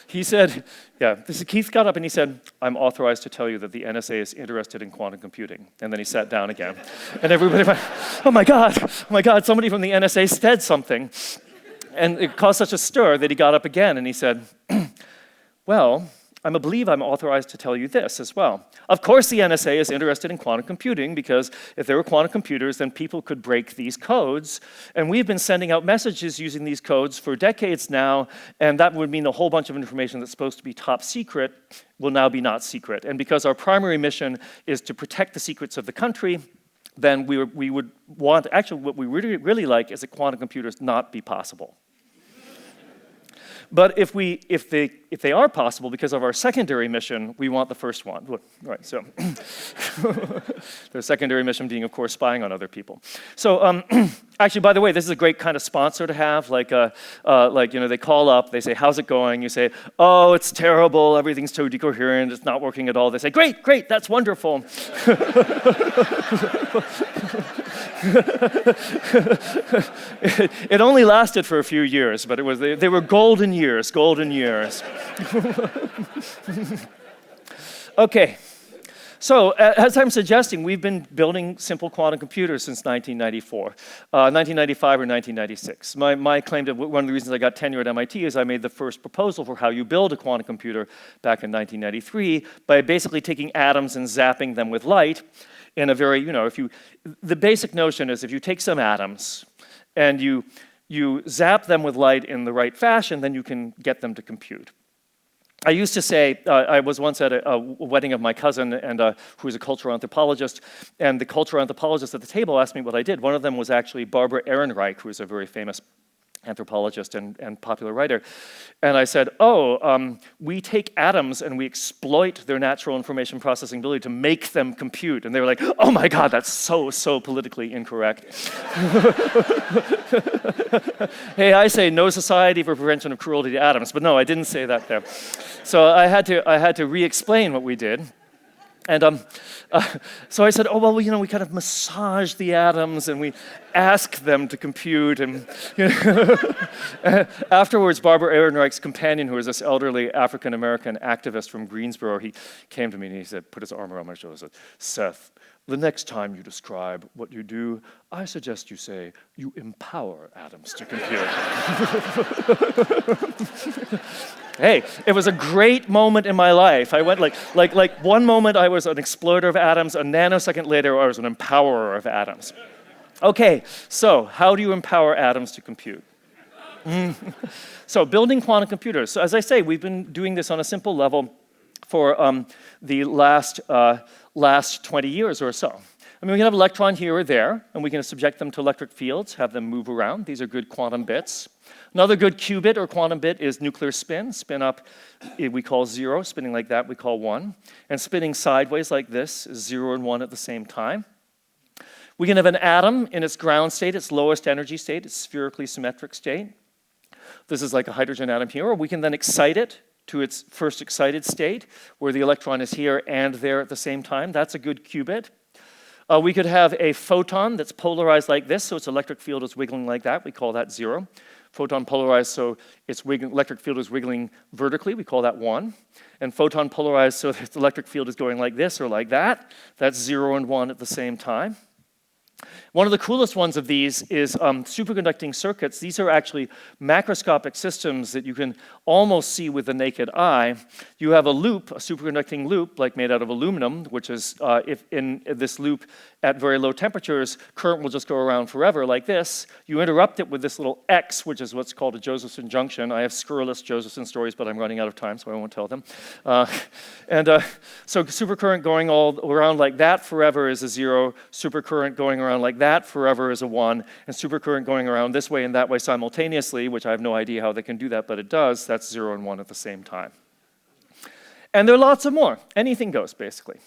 Keith got up and he said, I'm authorized to tell you that the NSA is interested in quantum computing. And then he sat down again. And everybody went, oh my God, somebody from the NSA said something. And it caused such a stir that he got up again and he said, well, I believe I'm authorized to tell you this as well. Of course the NSA is interested in quantum computing because if there were quantum computers, then people could break these codes. And we've been sending out messages using these codes for decades now, and that would mean a whole bunch of information that's supposed to be top secret will now be not secret. And because our primary mission is to protect the secrets of the country, then we would want, actually what we really like is that quantum computers not be possible. But if they are possible, because of our secondary mission, we want the first one. Right, so their secondary mission being, of course, spying on other people. So actually, by the way, this is a great kind of sponsor to have. They call up, they say, how's it going? You say, oh, it's terrible, everything's so decoherent, it's not working at all. They say, great, that's wonderful. It only lasted for a few years, but they were golden years. Okay, So, as I'm suggesting, we've been building simple quantum computers since 1994, 1995 or 1996. My claim to one of the reasons I got tenure at MIT is I made the first proposal for how you build a quantum computer back in 1993 by basically taking atoms and zapping them with light in a very, the basic notion is if you take some atoms and you zap them with light in the right fashion, then you can get them to compute. I used to say, I was once at a wedding of my cousin, and who is a cultural anthropologist, and the cultural anthropologist at the table asked me what I did. One of them was actually Barbara Ehrenreich, who is a very famous anthropologist and popular writer. And I said, we take atoms and we exploit their natural information processing ability to make them compute. And they were like, oh my God, that's so politically incorrect. Hey, I say no society for prevention of cruelty to atoms, but no, I didn't say that there. So I had to re-explain what we did. And so I said, we kind of massage the atoms and we ask them to compute. And afterwards, Barbara Ehrenreich's companion, who was this elderly African-American activist from Greensboro, he came to me and he said, put his arm around my shoulder and said, Seth, the next time you describe what you do, I suggest you say, you empower atoms to compute. Hey, it was a great moment in my life. I went like one moment I was an exploiter of atoms, a nanosecond later I was an empowerer of atoms. Okay, so how do you empower atoms to compute? So building quantum computers. So as I say, we've been doing this on a simple level for the last 20 years or so. I mean, we can have an electron here or there, and we can subject them to electric fields, have them move around. These are good quantum bits. Another good qubit or quantum bit is nuclear spin. Spin up, we call 0. Spinning like that, we call 1. And spinning sideways like this is 0 and 1 at the same time. We can have an atom in its ground state, its lowest energy state, its spherically symmetric state. This is like a hydrogen atom here, or we can then excite it to its first excited state, where the electron is here and there at the same time. That's a good qubit. We could have a photon that's polarized like this, so its electric field is wiggling like that. We call that 0. Photon polarized, so its electric field is wiggling vertically. We call that 1. And photon polarized, so its electric field is going like this or like that. That's 0 and 1 at the same time. One of the coolest ones of these is superconducting circuits. These are actually macroscopic systems that you can almost see with the naked eye. You have a loop, a superconducting loop, like made out of aluminum, which is, if in this loop at very low temperatures, current will just go around forever like this. You interrupt it with this little X, which is what's called a Josephson junction. I have scurrilous Josephson stories, but I'm running out of time, so I won't tell them. So supercurrent going all around like that forever is a 0. Supercurrent going around like that forever is a 1. And supercurrent going around this way and that way simultaneously, which I have no idea how they can do that, but it does, that's 0 and 1 at the same time. And there are lots of more. Anything goes, basically.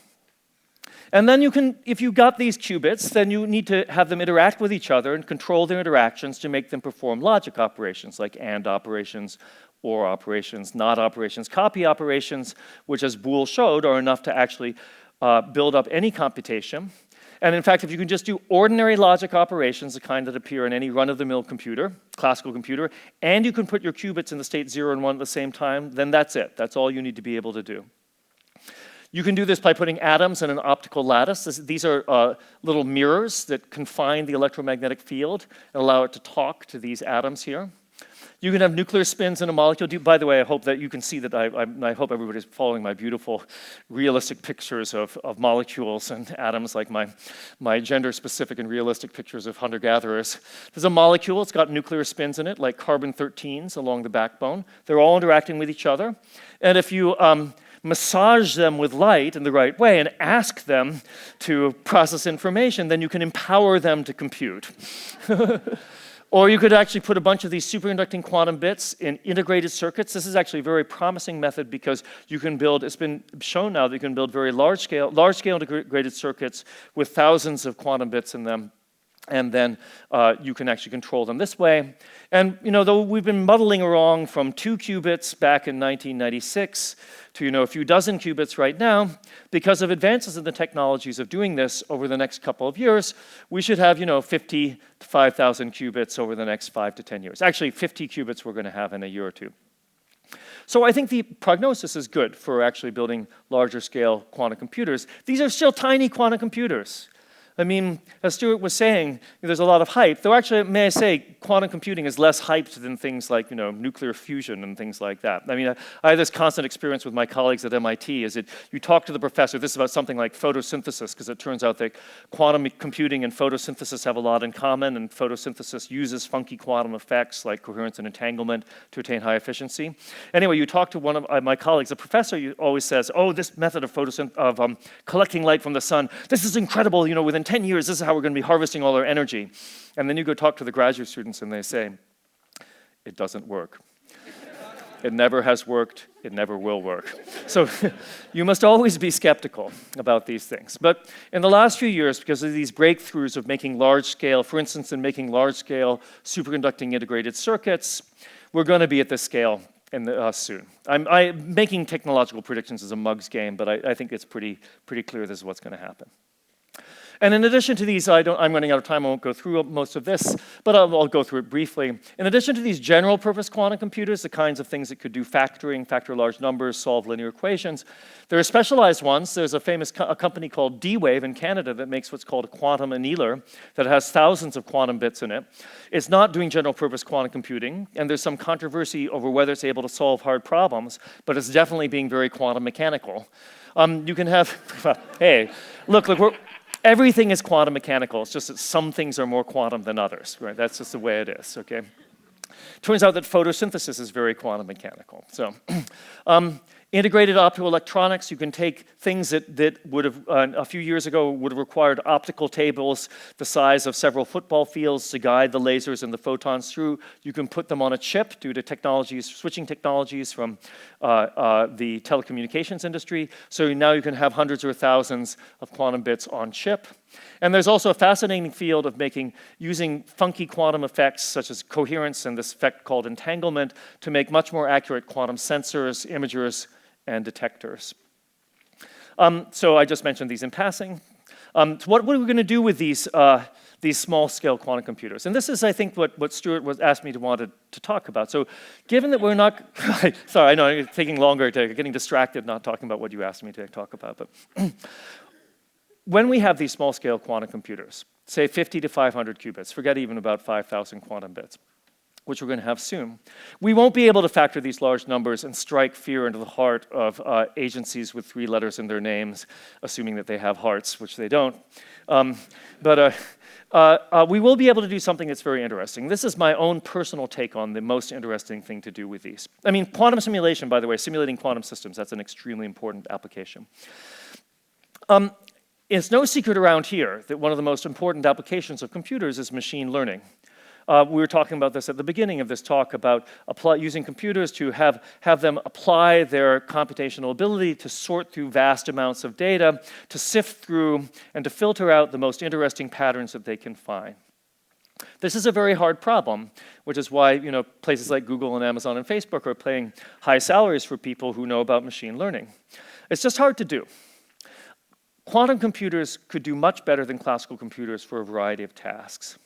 And then you can, if you got these qubits, then you need to have them interact with each other and control their interactions to make them perform logic operations like AND operations, OR operations, NOT operations, copy operations, which as Boole showed are enough to actually build up any computation. And in fact, if you can just do ordinary logic operations, the kind that appear in any run-of-the-mill computer, classical computer, and you can put your qubits in the state 0 and 1 at the same time, then that's it. That's all you need to be able to do. You can do this by putting atoms in an optical lattice. These are little mirrors that confine the electromagnetic field and allow it to talk to these atoms here. You can have nuclear spins in a molecule. By the way, I hope that you can see that I hope everybody's following my beautiful realistic pictures of molecules and atoms, like my gender-specific and realistic pictures of hunter-gatherers. There's a molecule, it's got nuclear spins in it, like carbon-13s along the backbone. They're all interacting with each other. And if you massage them with light in the right way and ask them to process information, then you can empower them to compute. Or you could actually put a bunch of these superconducting quantum bits in integrated circuits. This is actually a very promising method because you can build, it's been shown now that you can build very large-scale integrated circuits with thousands of quantum bits in them. And then you can actually control them this way. And though we've been muddling along from 2 qubits back in 1996 to a few dozen qubits right now, because of advances in the technologies of doing this over the next couple of years, we should have 50 to 5,000 qubits over the next 5 to 10 years. Actually, 50 qubits we're going to have in a year or two. So I think the prognosis is good for actually building larger scale quantum computers. These are still tiny quantum computers. I mean, as Stuart was saying, there's a lot of hype, though actually, may I say, quantum computing is less hyped than things like, nuclear fusion and things like that. I mean, I have this constant experience with my colleagues at MIT, is that you talk to the professor, this is about something like photosynthesis, because it turns out that quantum computing and photosynthesis have a lot in common, and photosynthesis uses funky quantum effects like coherence and entanglement to attain high efficiency. Anyway, you talk to one of my colleagues, a professor always says, oh, this method of collecting light from the sun, this is incredible, within 10 years, this is how we're going to be harvesting all our energy. And then you go talk to the graduate students and they say, it doesn't work. It never has worked, it never will work. So you must always be skeptical about these things. But in the last few years, because of these breakthroughs of making large scale, for instance, in making large scale superconducting integrated circuits, we're going to be at this scale soon. Making technological predictions is a mug's game, but I think it's pretty clear this is what's going to happen. And in addition to these, I'm running out of time, I won't go through most of this, but I'll go through it briefly. In addition to these general purpose quantum computers, the kinds of things that could do factoring, factor large numbers, solve linear equations, there are specialized ones. There's a famous company called D-Wave in Canada that makes what's called a quantum annealer that has thousands of quantum bits in it. It's not doing general purpose quantum computing, and there's some controversy over whether it's able to solve hard problems, but it's definitely being very quantum mechanical. You can have, hey, look, everything is quantum mechanical. It's just that some things are more quantum than others, right? That's just the way it is, okay? Turns out that photosynthesis is very quantum mechanical. So, integrated optoelectronics, you can take things that would have, a few years ago, would have required optical tables the size of several football fields to guide the lasers and the photons through. You can put them on a chip due to technologies, switching technologies from the telecommunications industry. So now you can have hundreds or thousands of quantum bits on chip. And there's also a fascinating field of using funky quantum effects such as coherence and this effect called entanglement to make much more accurate quantum sensors, imagers, and detectors. So I just mentioned these in passing. So what are we going to do with these small-scale quantum computers? And this is, I think, what Stuart asked me to talk about. So given that we're not, sorry, I know I'm taking longer, getting distracted, not talking about what you asked me to talk about, but when we have these small-scale quantum computers, say 50 to 500 qubits, forget even about 5,000 quantum bits, which we're going to have soon, we won't be able to factor these large numbers and strike fear into the heart of agencies with 3 letters in their names, assuming that they have hearts, which they don't. But we will be able to do something that's very interesting. This is my own personal take on the most interesting thing to do with these. I mean, quantum simulation, by the way, simulating quantum systems, that's an extremely important application. It's no secret around here that one of the most important applications of computers is machine learning. We were talking about this at the beginning of this talk about using computers to have them apply their computational ability to sort through vast amounts of data, to sift through, and to filter out the most interesting patterns that they can find. This is a very hard problem, which is why places like Google and Amazon and Facebook are paying high salaries for people who know about machine learning. It's just hard to do. Quantum computers could do much better than classical computers for a variety of tasks.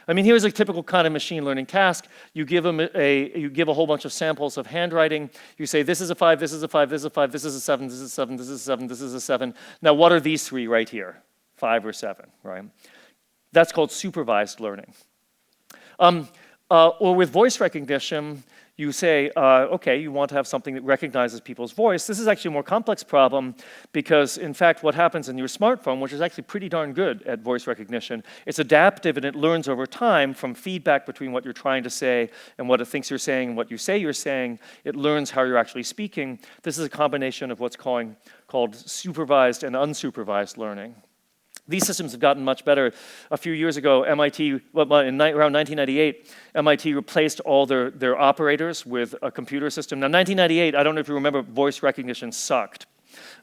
I mean, here's a typical kind of machine learning task. You give a whole bunch of samples of handwriting. You say, this is a 5, this is a 5, this is a 5, this is a 7, this is a 7, this is a 7, this is a 7. Now, what are these 3 right here? 5 or 7, right? That's called supervised learning. Or with voice recognition, you say, okay, you want to have something that recognizes people's voice. This is actually a more complex problem because, in fact, what happens in your smartphone, which is actually pretty darn good at voice recognition, it's adaptive and it learns over time from feedback between what you're trying to say and what it thinks you're saying and what you say you're saying. It learns how you're actually speaking. This is a combination of what's called supervised and unsupervised learning. These systems have gotten much better. A few years ago, MIT, around 1998, MIT replaced all their operators with a computer system. Now, 1998, I don't know if you remember, voice recognition sucked.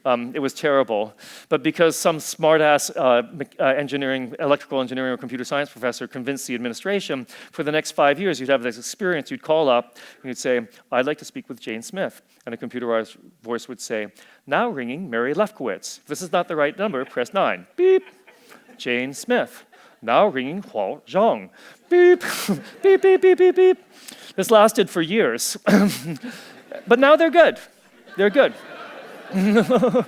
It was terrible. But because some smart-ass electrical engineering or computer science professor convinced the administration, for the next 5 years, you'd have this experience. You'd call up, and you'd say, I'd like to speak with Jane Smith. And a computerized voice would say, now ringing Mary Lefkowitz. If this is not the right number, press 9. Beep. Jane Smith. Now ringing Huo Zhang. Beep. Beep, beep, beep, beep, beep. This lasted for years. But now they're good. They're good. I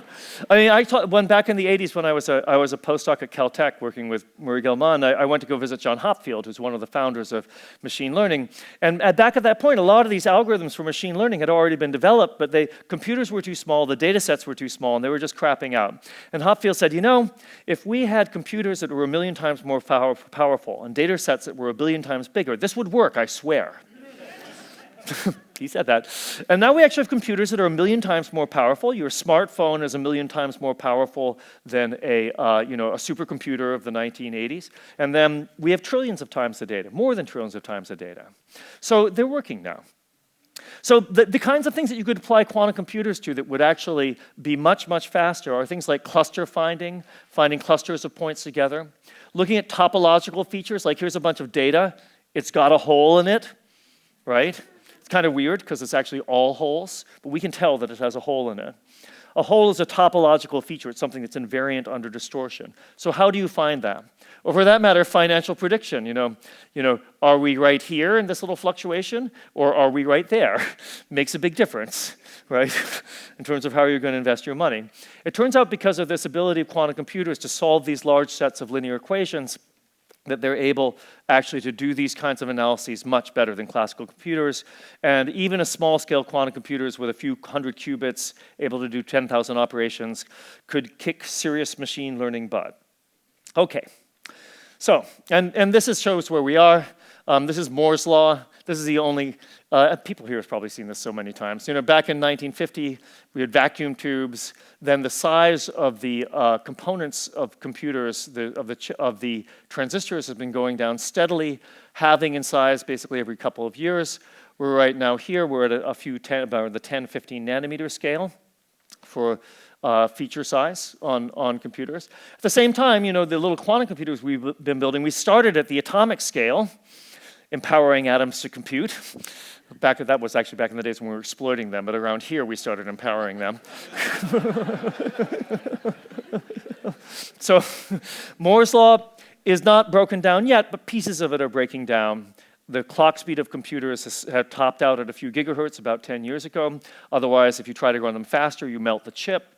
mean, when back in the 80s when I was a postdoc at Caltech working with Murray Gell-Mann, I went to go visit John Hopfield, who's one of the founders of machine learning. And back at that point, a lot of these algorithms for machine learning had already been developed, but computers were too small, the data sets were too small, and they were just crapping out. And Hopfield said, you know, if we had computers that were 1 million times more powerful and data sets that were 1 billion times bigger, this would work, I swear. He said that. And now we actually have computers that are 1 million times more powerful. Your smartphone is 1 million times more powerful than a supercomputer of the 1980s. And then we have trillions of times the data, more than trillions of times the data. So they're working now. So the kinds of things that you could apply quantum computers to that would actually be much, much faster are things like cluster finding clusters of points together, looking at topological features, like here's a bunch of data, it's got a hole in it, right? Kind of weird because it's actually all holes, but we can tell that it has a hole in it. A hole is a topological feature. It's something that's invariant under distortion. So how do you find that? Or for that matter, financial prediction. You know, are we right here in this little fluctuation, or are we right there? Makes a big difference, right? In terms of how you're going to invest your money. It turns out because of this ability of quantum computers to solve these large sets of linear equations, that they're able actually to do these kinds of analyses much better than classical computers. And even a small-scale quantum computers with a few hundred qubits able to do 10,000 operations could kick serious machine learning butt. Okay, so, and this shows where we are. This is Moore's law. This is the only, people here have probably seen this so many times. You know, back in 1950, we had vacuum tubes. Then the size of the components of computers, of the transistors has been going down steadily, halving in size basically every couple of years. We're right now here, we're at about the 10, 15 nanometer scale for feature size on computers. At the same time, you know, the little quantum computers we've been building, we started at the atomic scale, empowering atoms to compute. That was actually back in the days when we were exploiting them, but around here we started empowering them. So Moore's law is not broken down yet, but pieces of it are breaking down. The clock speed of computers have topped out at a few gigahertz about 10 years ago. Otherwise, if you try to run them faster, you melt the chip.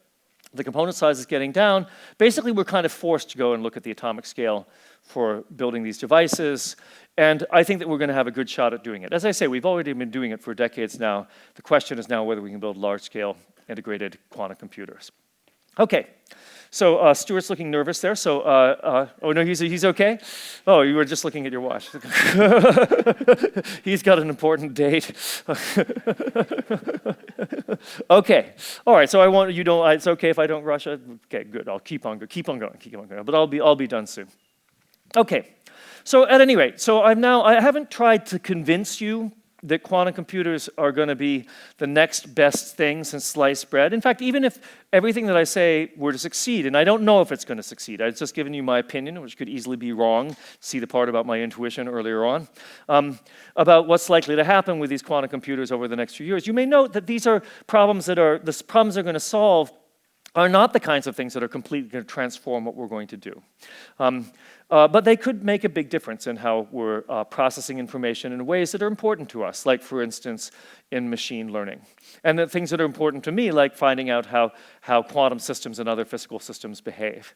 The component size is getting down. Basically, we're kind of forced to go and look at the atomic scale for building these devices. And I think that we're going to have a good shot at doing it. As I say, we've already been doing it for decades now. The question is now whether we can build large-scale integrated quantum computers. Okay, so Stuart's looking nervous there. So, oh no, he's okay? Oh, you were just looking at your watch. He's got an important date. Okay, all right. So it's okay if I don't rush it. Okay, good. I'll keep on going. But I'll be done soon. Okay. So at any rate, I haven't tried to convince you that quantum computers are going to be the next best thing since sliced bread. In fact, even if everything that I say were to succeed, and I don't know if it's going to succeed, I've just given you my opinion, which could easily be wrong. See the part about my intuition earlier on, about what's likely to happen with these quantum computers over the next few years. You may note that these are problems they're going to solve are not the kinds of things that are completely going to transform what we're going to do. But they could make a big difference in how we're processing information in ways that are important to us, like, for instance, in machine learning. And the things that are important to me, like finding out how quantum systems and other physical systems behave.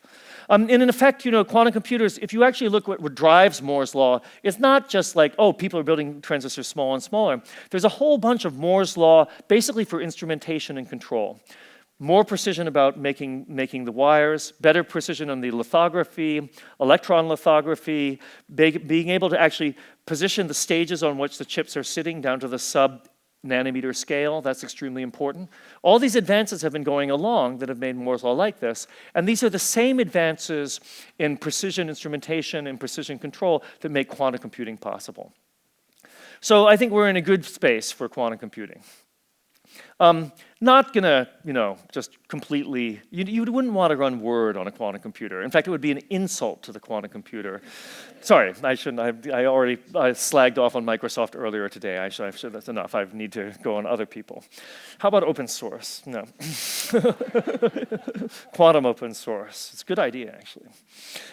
And in effect, you know, quantum computers, if you actually look at what drives Moore's law, it's not just like, oh, people are building transistors smaller and smaller. There's a whole bunch of Moore's law basically for instrumentation and control. More precision about making the wires, better precision on the lithography, electron lithography, being able to actually position the stages on which the chips are sitting down to the sub-nanometer scale. That's extremely important. All these advances have been going along that have made Moore's law like this, and these are the same advances in precision instrumentation and precision control that make quantum computing possible. So I think we're in a good space for quantum computing. Not gonna, you know, just completely, you wouldn't want to run Word on a quantum computer. In fact, it would be an insult to the quantum computer. Sorry, I shouldn't, I already slagged off on Microsoft earlier today. I should, that's enough. I need to go on other people. How about open source? No. Quantum open source. It's a good idea, actually.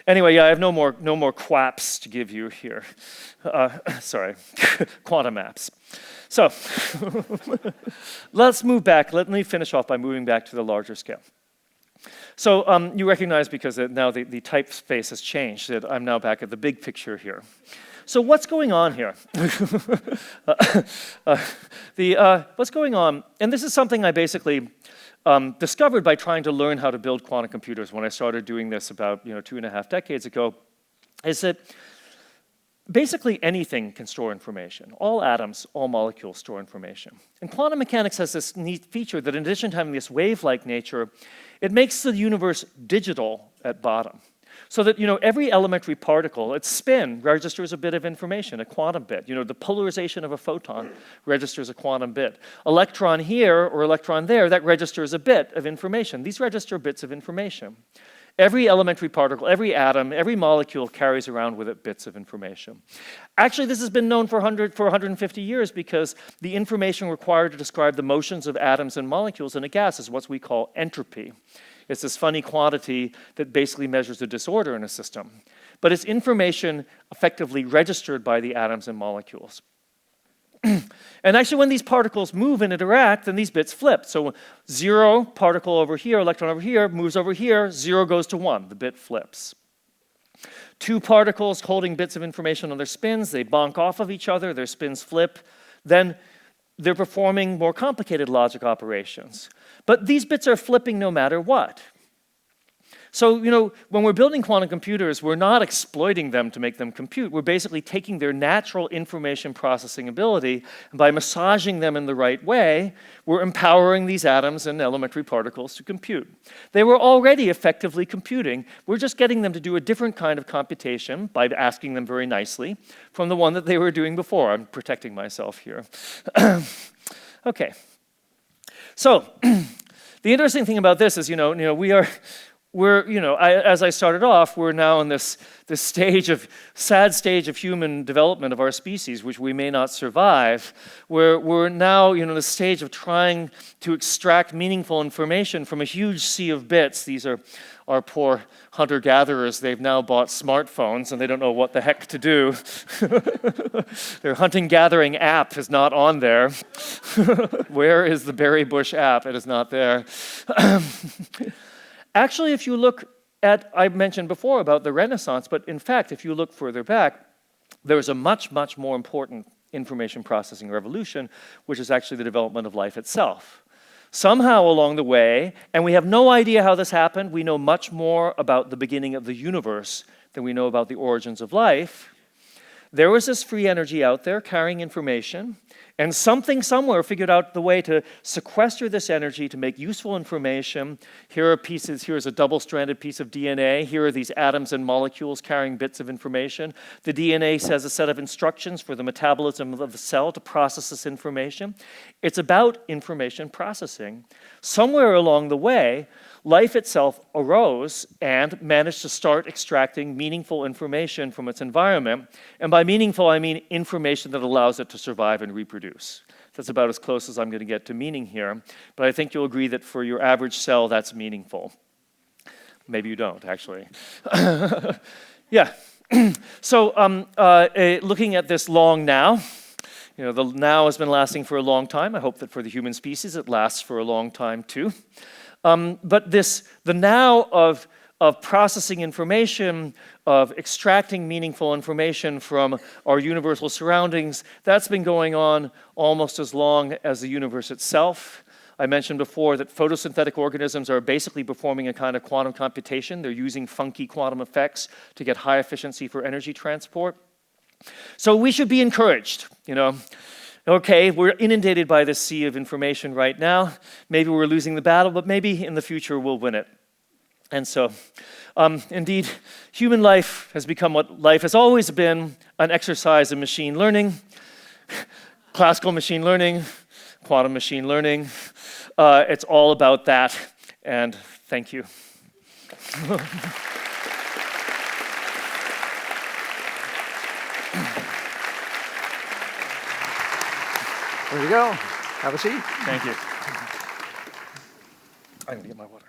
Anyway, yeah, I have no more quaps to give you here. Sorry, quantum apps. So let's move back. Let me finish off by moving back to the larger scale. So you recognize, because now the typeface has changed, that I'm now back at the big picture here. So what's going on here? What's going on, and this is something I basically discovered by trying to learn how to build quantum computers when I started doing this about 2.5 decades ago, is that basically anything can store information. All atoms, all molecules store information. And quantum mechanics has this neat feature that in addition to having this wave-like nature, it makes the universe digital at bottom. So that every elementary particle, its spin registers a bit of information, a quantum bit. The polarization of a photon registers a quantum bit. Electron here or electron there, that registers a bit of information. These register bits of information. Every elementary particle, every atom, every molecule carries around with it bits of information. Actually, this has been known for 150 years because the information required to describe the motions of atoms and molecules in a gas is what we call entropy. It's this funny quantity that basically measures the disorder in a system. But it's information effectively registered by the atoms and molecules. And actually, when these particles move and interact, then these bits flip. So 0 particle over here, electron over here, moves over here, 0 goes to 1, the bit flips. 2 particles holding bits of information on their spins, they bonk off of each other, their spins flip, then they're performing more complicated logic operations. But these bits are flipping no matter what. So, when we're building quantum computers, we're not exploiting them to make them compute. We're basically taking their natural information processing ability, and by massaging them in the right way, we're empowering these atoms and elementary particles to compute. They were already effectively computing. We're just getting them to do a different kind of computation by asking them very nicely from the one that they were doing before. I'm protecting myself here. Okay. So, the interesting thing about this is, as I started off, we're now in this sad stage of human development of our species, which we may not survive, where we're now in the stage of trying to extract meaningful information from a huge sea of bits. These are our poor hunter-gatherers. They've now bought smartphones, and they don't know what the heck to do. Their hunting-gathering app is not on there. Where is the berry bush app? It is not there. Actually, if you look at, I mentioned before about the Renaissance, but in fact, if you look further back, there was a much, much more important information processing revolution, which is actually the development of life itself. Somehow along the way, and we have no idea how this happened, we know much more about the beginning of the universe than we know about the origins of life. There was this free energy out there carrying information, and something somewhere figured out the way to sequester this energy to make useful information. Here are pieces, here's a double-stranded piece of DNA. Here are these atoms and molecules carrying bits of information. The DNA says a set of instructions for the metabolism of the cell to process this information. It's about information processing. Somewhere along the way, life itself arose and managed to start extracting meaningful information from its environment. And by meaningful, I mean information that allows it to survive and reproduce. That's about as close as I'm going to get to meaning here. But I think you'll agree that for your average cell, that's meaningful. Maybe you don't, actually. Yeah. So looking at this long now, the now has been lasting for a long time. I hope that for the human species, it lasts for a long time, too. But the now of processing information, of extracting meaningful information from our universal surroundings, that's been going on almost as long as the universe itself. I mentioned before that photosynthetic organisms are basically performing a kind of quantum computation. They're using funky quantum effects to get high efficiency for energy transport. So we should be encouraged, Okay, we're inundated by this sea of information right now. Maybe we're losing the battle, but maybe in the future we'll win it. And so, indeed, human life has become what life has always been, an exercise in machine learning, classical machine learning, quantum machine learning. It's all about that, and thank you. There you go. Have a seat. Thank you. I'm going to get my water.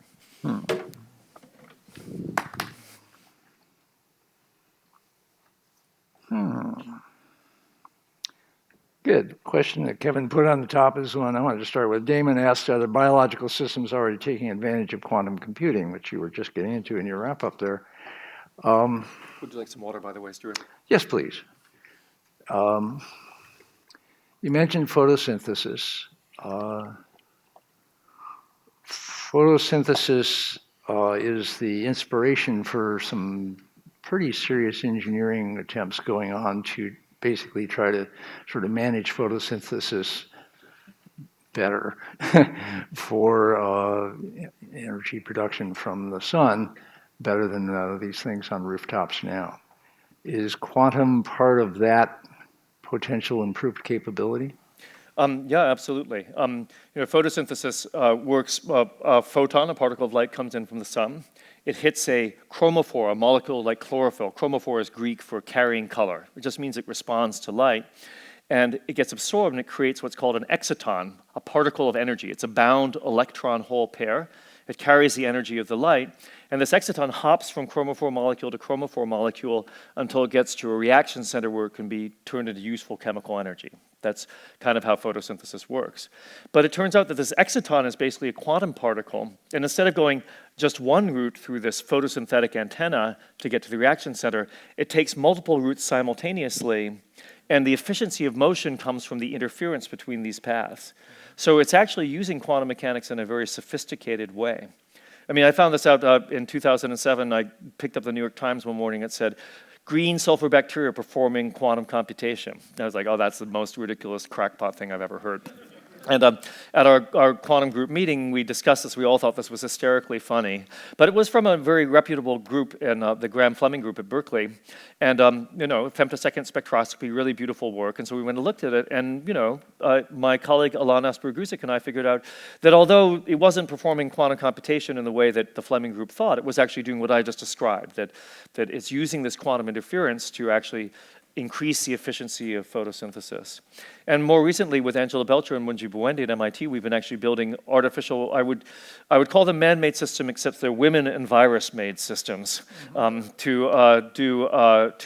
Good. Question that Kevin put on the top is one I wanted to start with. Damon asked, are the biological systems already taking advantage of quantum computing, which you were just getting into in your wrap-up there? Would you like some water, by the way, Stuart? Yes, please. You mentioned photosynthesis. Photosynthesis is the inspiration for some pretty serious engineering attempts going on to basically try to sort of manage photosynthesis better for energy production from the sun, better than these things on rooftops now. Is quantum part of that potential improved capability? Yeah, absolutely. Photosynthesis works, a photon, a particle of light, comes in from the sun. It hits a chromophore, a molecule like chlorophyll. Chromophore is Greek for carrying color. It just means it responds to light. And it gets absorbed and it creates what's called an exciton, a particle of energy. It's a bound electron-hole pair. It carries the energy of the light. And this exciton hops from chromophore molecule to chromophore molecule until it gets to a reaction center where it can be turned into useful chemical energy. That's kind of how photosynthesis works. But it turns out that this exciton is basically a quantum particle. And instead of going just one route through this photosynthetic antenna to get to the reaction center, it takes multiple routes simultaneously. And the efficiency of motion comes from the interference between these paths. So it's actually using quantum mechanics in a very sophisticated way. I mean, I found this out in 2007. I picked up the New York Times one morning. It said, green sulfur bacteria performing quantum computation. And I was like, oh, that's the most ridiculous crackpot thing I've ever heard. And at our quantum group meeting, we discussed this. We all thought this was hysterically funny. But it was from a very reputable group in the Graham Fleming group at Berkeley. And, femtosecond spectroscopy, really beautiful work. And so we went and looked at it. And, my colleague Alana Asper-Guzik and I figured out that although it wasn't performing quantum computation in the way that the Fleming group thought, it was actually doing what I just described, that it's using this quantum interference to actually increase the efficiency of photosynthesis. And more recently, with Angela Belcher and Munji Buendi at MIT, we've been actually building artificial, I would call them man-made systems, except they're women and virus-made systems to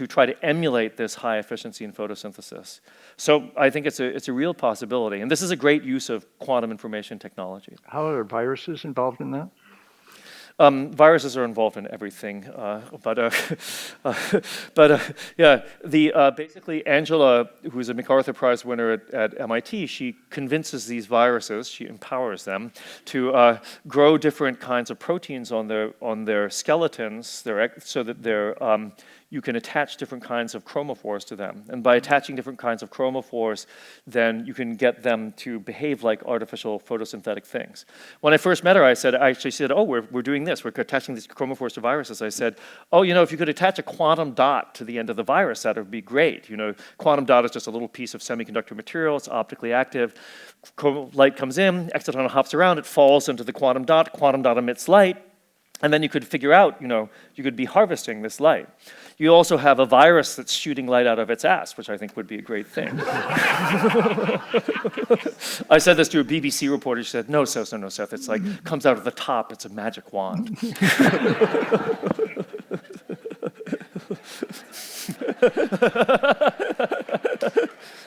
try to emulate this high efficiency in photosynthesis. So I think it's a real possibility. And this is a great use of quantum information technology. How are viruses involved in that? Viruses are involved in everything, basically Angela, who's a MacArthur Prize winner at MIT, she convinces these viruses, she empowers them to grow different kinds of proteins on their skeletons, so that you can attach different kinds of chromophores to them. And by attaching different kinds of chromophores, then you can get them to behave like artificial photosynthetic things. When I first met her, I actually said, oh, we're doing this. We're attaching these chromophores to viruses. I said, oh, if you could attach a quantum dot to the end of the virus, that would be great. Quantum dot is just a little piece of semiconductor material. It's optically active. Light comes in, exciton hops around, it falls into the quantum dot emits light. And then you could figure out, you could be harvesting this light. You also have a virus that's shooting light out of its ass, which I think would be a great thing. I said this to a BBC reporter. She said, no, Seth, it's like, comes out of the top. It's a magic wand.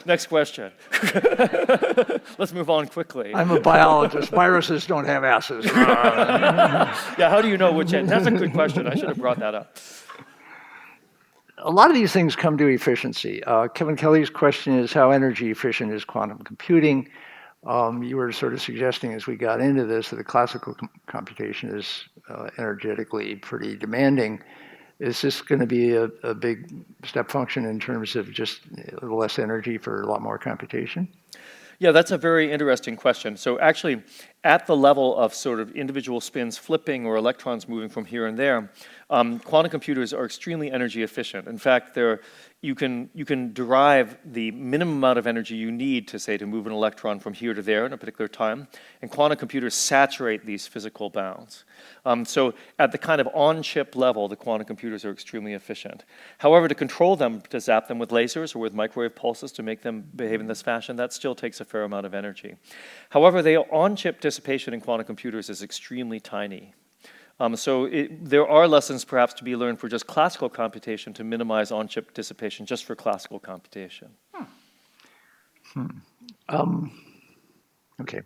Next question. Let's move on quickly. I'm a biologist. Viruses don't have asses. Yeah, how do you know which end? That's a good question. I should have brought that up. A lot of these things come to efficiency. Kevin Kelly's question is, how energy efficient is quantum computing? You were sort of suggesting as we got into this that the classical computation is energetically pretty demanding. Is this going to be a big step function in terms of just a little less energy for a lot more computation? Yeah, that's a very interesting question. So actually, at the level of sort of individual spins flipping or electrons moving from here and there, quantum computers are extremely energy efficient. In fact, you can derive the minimum amount of energy you need to move an electron from here to there in a particular time, and quantum computers saturate these physical bounds. So at the kind of on-chip level, the quantum computers are extremely efficient. However, to control them, to zap them with lasers or with microwave pulses to make them behave in this fashion, that still takes a fair amount of energy. However, the on-chip dissipation in quantum computers is extremely tiny. There are lessons perhaps to be learned for just classical computation to minimize on-chip dissipation just for classical computation. Okay.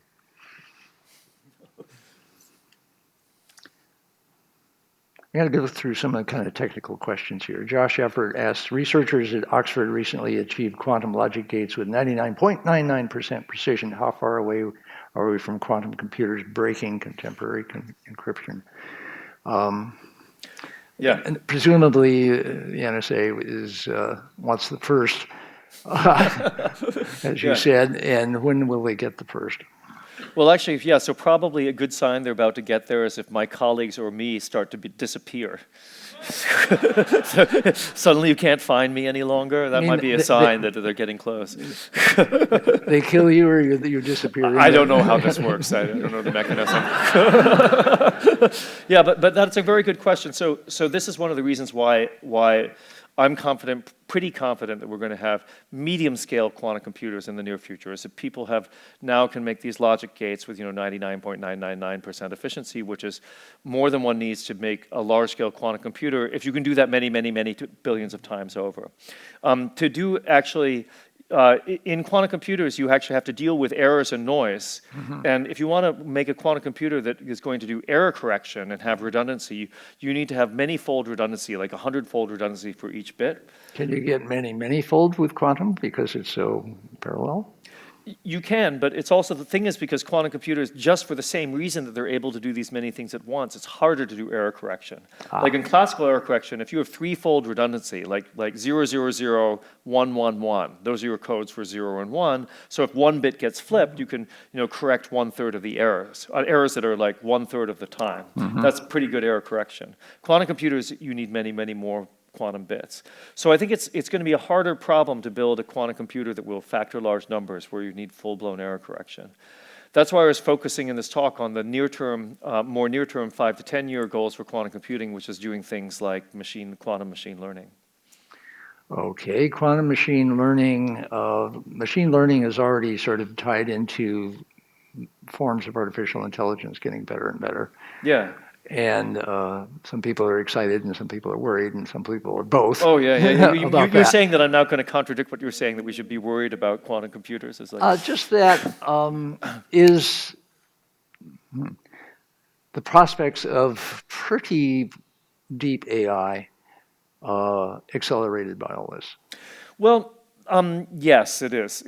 I got to go through some of the kind of technical questions here. Josh Effort asks, researchers at Oxford recently achieved quantum logic gates with 99.99% precision. How far away are we from quantum computers breaking contemporary encryption? Yeah. And presumably, the NSA wants the first, as you said, and when will they get the first? Well, actually, yeah, so probably a good sign they're about to get there is if my colleagues or me start to disappear. Suddenly you can't find me any longer. That might be a sign that they're getting close. They kill you or you disappear? I don't know how this works. I don't know the mechanism. Yeah, but that's a very good question. So this is one of the reasons why I'm confident, pretty confident that we're going to have medium-scale quantum computers in the near future, is that people now can make these logic gates with 99.999% efficiency, which is more than one needs to make a large-scale quantum computer if you can do that many, many, many billions of times over. To do actually in quantum computers, you actually have to deal with errors and noise. And if you want to make a quantum computer that is going to do error correction and have redundancy, you need to have many-fold redundancy, like 100-fold redundancy for each bit. Can you get many-fold with quantum because it's so parallel? You can, but it's also, the thing is, because quantum computers, just for the same reason that they're able to do these many things at once, it's harder to do error correction. Like in classical error correction, if you have threefold redundancy, like 000, 111, those are your codes for 0 and 1. So if one bit gets flipped, you can correct 1/3 of the errors, errors that are like 1/3 of the time. That's pretty good error correction. Quantum computers, you need many, many more quantum bits. So I think it's going to be a harder problem to build a quantum computer that will factor large numbers where you need full-blown error correction. That's why I was focusing in this talk on the near-term, more near-term 5 to 10-year goals for quantum computing, which is doing things like quantum machine learning. Okay, quantum machine learning. Machine learning is already sort of tied into forms of artificial intelligence getting better and better. Yeah. And some people are excited and some people are worried and some people are both. Oh, yeah. You're saying that I'm now going to contradict what you're saying, that we should be worried about quantum computers. It's like just that is the prospects of pretty deep AI accelerated by all this. Well, yes, it is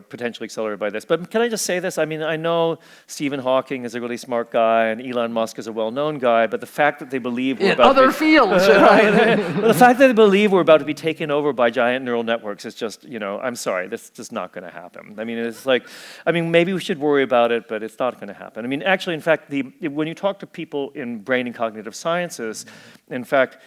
potentially accelerated by this. But can I just say this? I mean, I know Stephen Hawking is a really smart guy and Elon Musk is a well-known guy, but the fact that they believe we're about other fields, right? The fact that they believe we're about to be taken over by giant neural networks is just, I'm sorry, that's just not going to happen. I mean, it's like, maybe we should worry about it, but it's not going to happen. I mean, actually, in fact, when you talk to people in brain and cognitive sciences, in fact,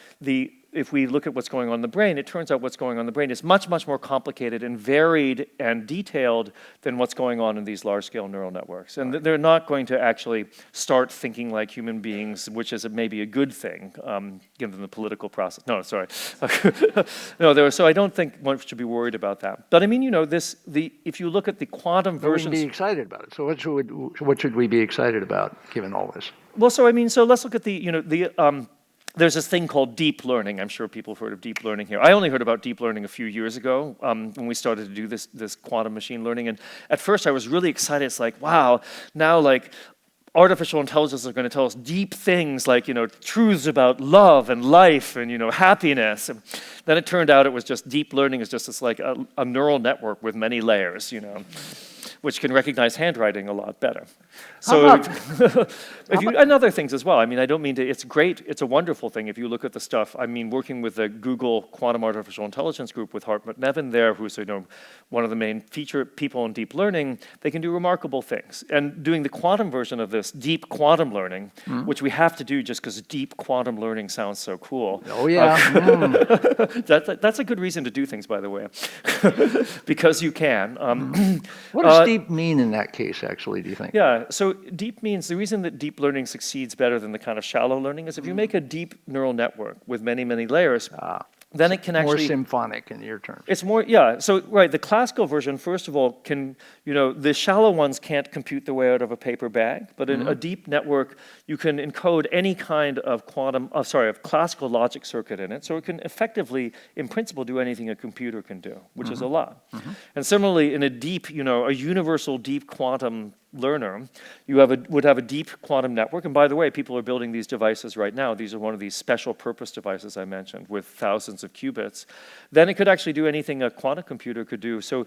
if we look at what's going on in the brain, it turns out what's going on in the brain is much, much more complicated and varied and detailed than what's going on in these large-scale neural networks. And they're not going to actually start thinking like human beings, which is maybe a good thing, given the political process. No, sorry. So I don't think one should be worried about that. But I mean, if you look at the quantum versions... We should be excited about it. So what should we be excited about, given all this? Well, so let's look at there's this thing called deep learning. I'm sure people have heard of deep learning here. I only heard about deep learning a few years ago when we started to do this quantum machine learning. And at first I was really excited. It's like, wow, now like artificial intelligence is going to tell us deep things like, truths about love and life and, happiness. And then it turned out it was just deep learning is just this like a neural network with many layers, which can recognize handwriting a lot better. So, and other things as well. I mean, I don't mean to, it's great, it's a wonderful thing if you look at the stuff. I mean, working with the Google Quantum Artificial Intelligence group with Hartmut Nevin there, who's one of the main feature people in deep learning, they can do remarkable things. And doing the quantum version of this, deep quantum learning, which we have to do just because deep quantum learning sounds so cool. Oh, yeah. That's a good reason to do things, by the way, because you can. What does deep mean in that case, actually, do you think? Yeah, so deep means, the reason that deep learning succeeds better than the kind of shallow learning is if you make a deep neural network with many, many layers, then it can More actually... symphonic in your terms. It's more, yeah. So, right, the classical version, first of all, can, the shallow ones can't compute their way out of a paper bag, but in a deep network, you can encode any kind of of classical logic circuit in it, so it can effectively, in principle, do anything a computer can do, which is a lot. And similarly, in a deep, a universal deep quantum learner, you would have a deep quantum network. And by the way, people are building these devices right now. These are one of these special purpose devices I mentioned with thousands of qubits. Then it could actually do anything a quantum computer could do. So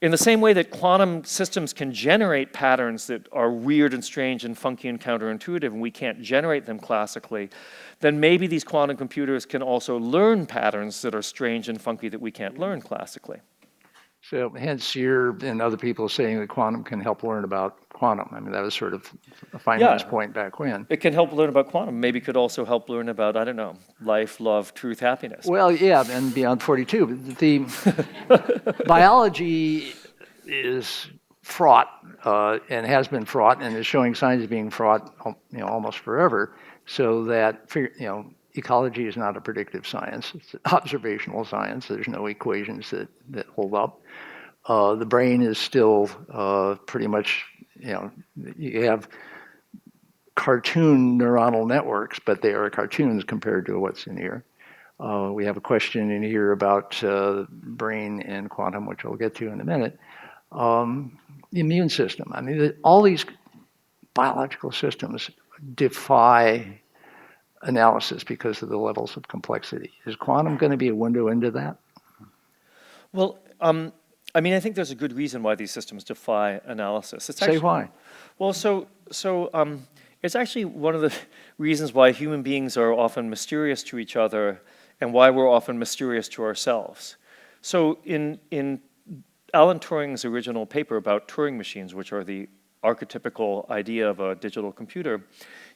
in the same way that quantum systems can generate patterns that are weird and strange and funky and counterintuitive, and we can't generate them classically, then maybe these quantum computers can also learn patterns that are strange and funky that we can't learn classically. So hence you're and other people saying that quantum can help learn about quantum. I mean, that was sort of a Feynman's point back when. It can help learn about quantum. Maybe it could also help learn about, I don't know, life, love, truth, happiness. Well, yeah, and beyond 42. But the biology is fraught and has been fraught and is showing signs of being fraught almost forever, so that ecology is not a predictive science. It's an observational science. There's no equations that hold up. The brain is still pretty much, you have cartoon neuronal networks, but they are cartoons compared to what's in here. We have a question in here about brain and quantum, which I'll get to in a minute. The immune system. I mean, all these biological systems defy analysis because of the levels of complexity. Is quantum going to be a window into that? Well, I mean, I think there's a good reason why these systems defy analysis. Say why. Well, so it's actually one of the reasons why human beings are often mysterious to each other and why we're often mysterious to ourselves. So in Alan Turing's original paper about Turing machines, which are the archetypical idea of a digital computer,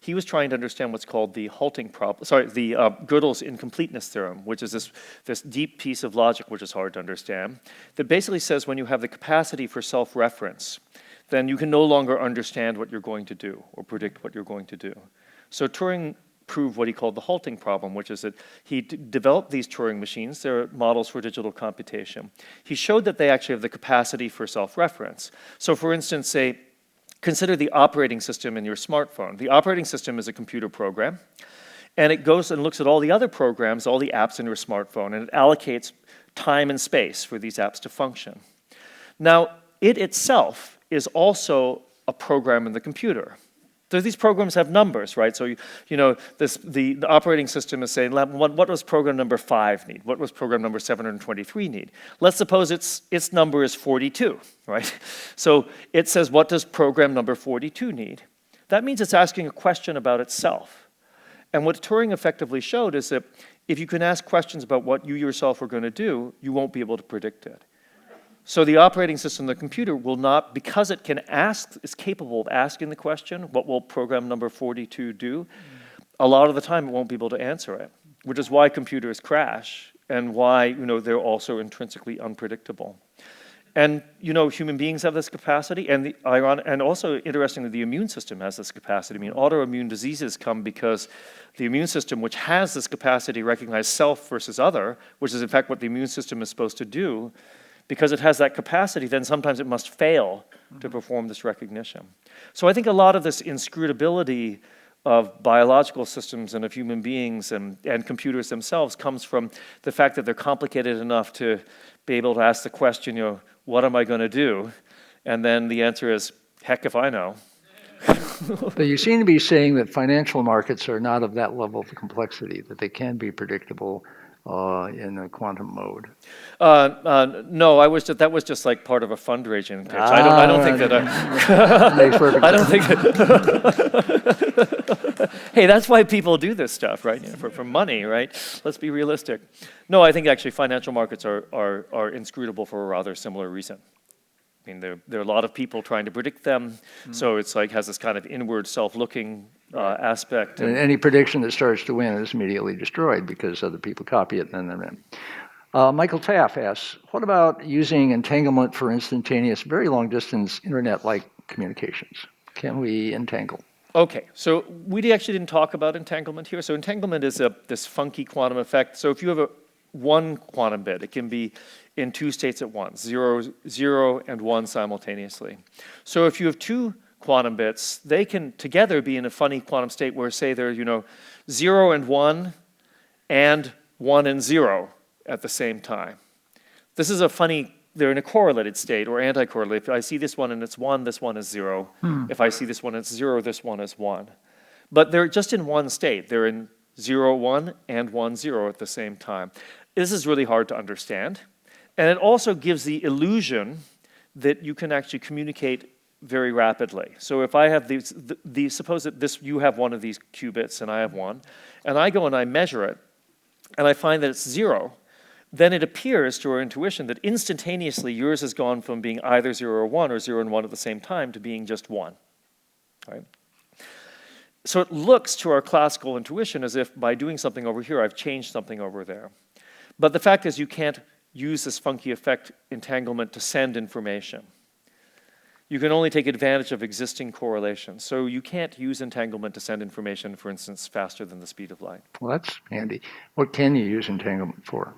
he was trying to understand what's called the halting problem, the Gödel's incompleteness theorem, which is this deep piece of logic which is hard to understand, that basically says when you have the capacity for self-reference, then you can no longer understand what you're going to do or predict what you're going to do. So Turing proved what he called the halting problem, which is that he developed these Turing machines. They're models for digital computation. He showed that they actually have the capacity for self-reference. So for instance, say, consider the operating system in your smartphone. The operating system is a computer program, and it goes and looks at all the other programs, all the apps in your smartphone, and it allocates time and space for these apps to function. Now, it itself is also a program in the computer. So these programs have numbers, right? So the operating system is saying, what does program number 5 need? What does program number 723 need? Let's suppose its number is 42, right? So it says, what does program number 42 need? That means it's asking a question about itself. And what Turing effectively showed is that if you can ask questions about what you yourself are going to do, you won't be able to predict it. So the operating system of the computer will not, because it can ask, is capable of asking the question, what will program number 42 do? A lot of the time it won't be able to answer it, which is why computers crash and why they're also intrinsically unpredictable. And human beings have this capacity, and also interestingly, the immune system has this capacity. I mean, autoimmune diseases come because the immune system, which has this capacity to recognize self versus other, which is in fact what the immune system is supposed to do, because it has that capacity, then sometimes it must fail to perform this recognition. So I think a lot of this inscrutability of biological systems and of human beings and computers themselves comes from the fact that they're complicated enough to be able to ask the question, what am I going to do? And then the answer is, heck if I know. But you seem to be saying that financial markets are not of that level of complexity, that they can be predictable in a quantum mode. No, that was just like part of a fundraising pitch. I don't think that. Makes perfect I don't think that. Hey, that's why people do this stuff, right? For money, right? Let's be realistic. No, I think actually financial markets are inscrutable for a rather similar reason. I mean, there are a lot of people trying to predict them, so it's like has this kind of inward self-looking aspect. And any prediction that starts to win is immediately destroyed because other people copy it and then they're in. Michael Taff asks, what about using entanglement for instantaneous, very long-distance internet-like communications? Can we entangle? Okay, so we actually didn't talk about entanglement here. So entanglement is this funky quantum effect. So if you have one quantum bit. It can be in two states at once, 0 and 1 simultaneously. So if you have two quantum bits, they can together be in a funny quantum state where, say, they're 0 and 1 and 1 and 0 at the same time. This is a funny, they're in a correlated state or anti-correlated. If I see this one and it's 1, this one is 0. If I see this one and it's 0, this one is 1. But they're just in one state. They're in 0, 1 and 1, 0 at the same time. This is really hard to understand. And it also gives the illusion that you can actually communicate very rapidly. So if I have suppose that you have one of these qubits and I have one, and I go and I measure it, and I find that it's 0, then it appears to our intuition that instantaneously yours has gone from being either 0 or 1 or 0 and 1 at the same time to being just 1. Right? So it looks to our classical intuition as if by doing something over here, I've changed something over there. But the fact is you can't use this funky effect entanglement to send information. You can only take advantage of existing correlations. So you can't use entanglement to send information, for instance, faster than the speed of light. Well, that's handy. What can you use entanglement for?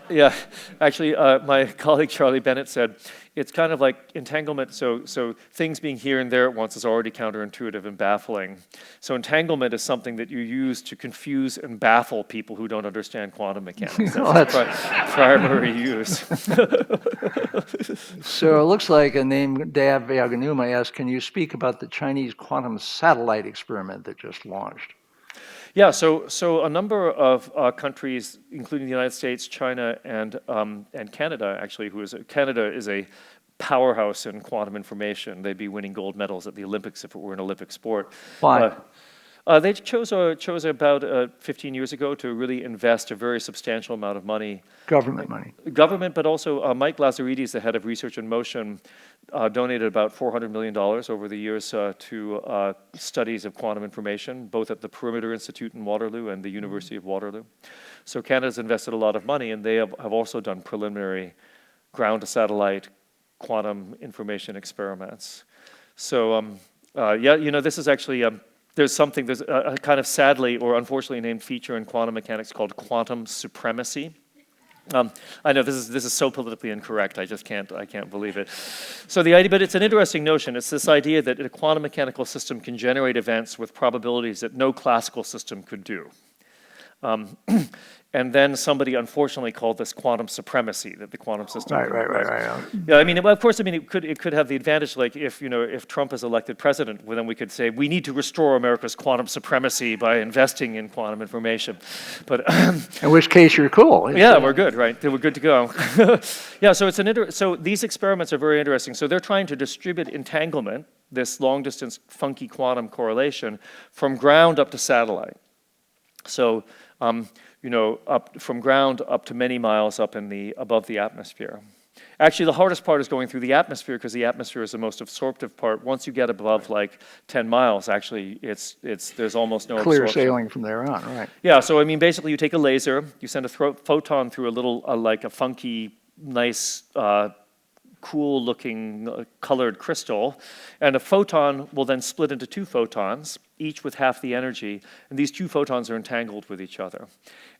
Yeah, actually, my colleague Charlie Bennett said, it's kind of like entanglement, so things being here and there at once is already counterintuitive and baffling. So entanglement is something that you use to confuse and baffle people who don't understand quantum mechanics. That's primary use. So it looks like a name Dav Yaganuma asked, can you speak about the Chinese quantum satellite experiment that just launched? Yeah, so a number of countries, including the United States, China, and Canada, actually, Canada is a powerhouse in quantum information. They'd be winning gold medals at the Olympics if it were an Olympic sport. Why? They chose about 15 years ago to really invest a very substantial amount of money. Government money. Government, but also Mike Lazaridis, the head of Research in Motion, donated about $400 million over the years to studies of quantum information, both at the Perimeter Institute in Waterloo and the University of Waterloo. So Canada's invested a lot of money, and they have also done preliminary ground-to-satellite quantum information experiments. So yeah, this is actually there's a kind of sadly or unfortunately named feature in quantum mechanics called quantum supremacy. I know this is so politically incorrect. I can't believe it. So the idea, but it's an interesting notion. It's this idea that a quantum mechanical system can generate events with probabilities that no classical system could do. And then somebody unfortunately called this quantum supremacy, that the quantum system. Right. Yeah, of course, it could have the advantage, like if Trump is elected president, well, then we could say we need to restore America's quantum supremacy by investing in quantum information. But in which case you're cool. Yeah, we're good, right? We're good to go. Yeah, so so these experiments are very interesting. So they're trying to distribute entanglement, this long-distance funky quantum correlation, from ground up to satellite. So up from ground up to many miles up above the atmosphere. Actually, the hardest part is going through the atmosphere because the atmosphere is the most absorptive part. Once you get above like 10 miles, actually, there's almost no clear absorption. Sailing from there on, right? Yeah. So basically, you take a laser, you send a photon through a little like a funky, nice, cool-looking colored crystal, and a photon will then split into two photons, each with half the energy, and these two photons are entangled with each other.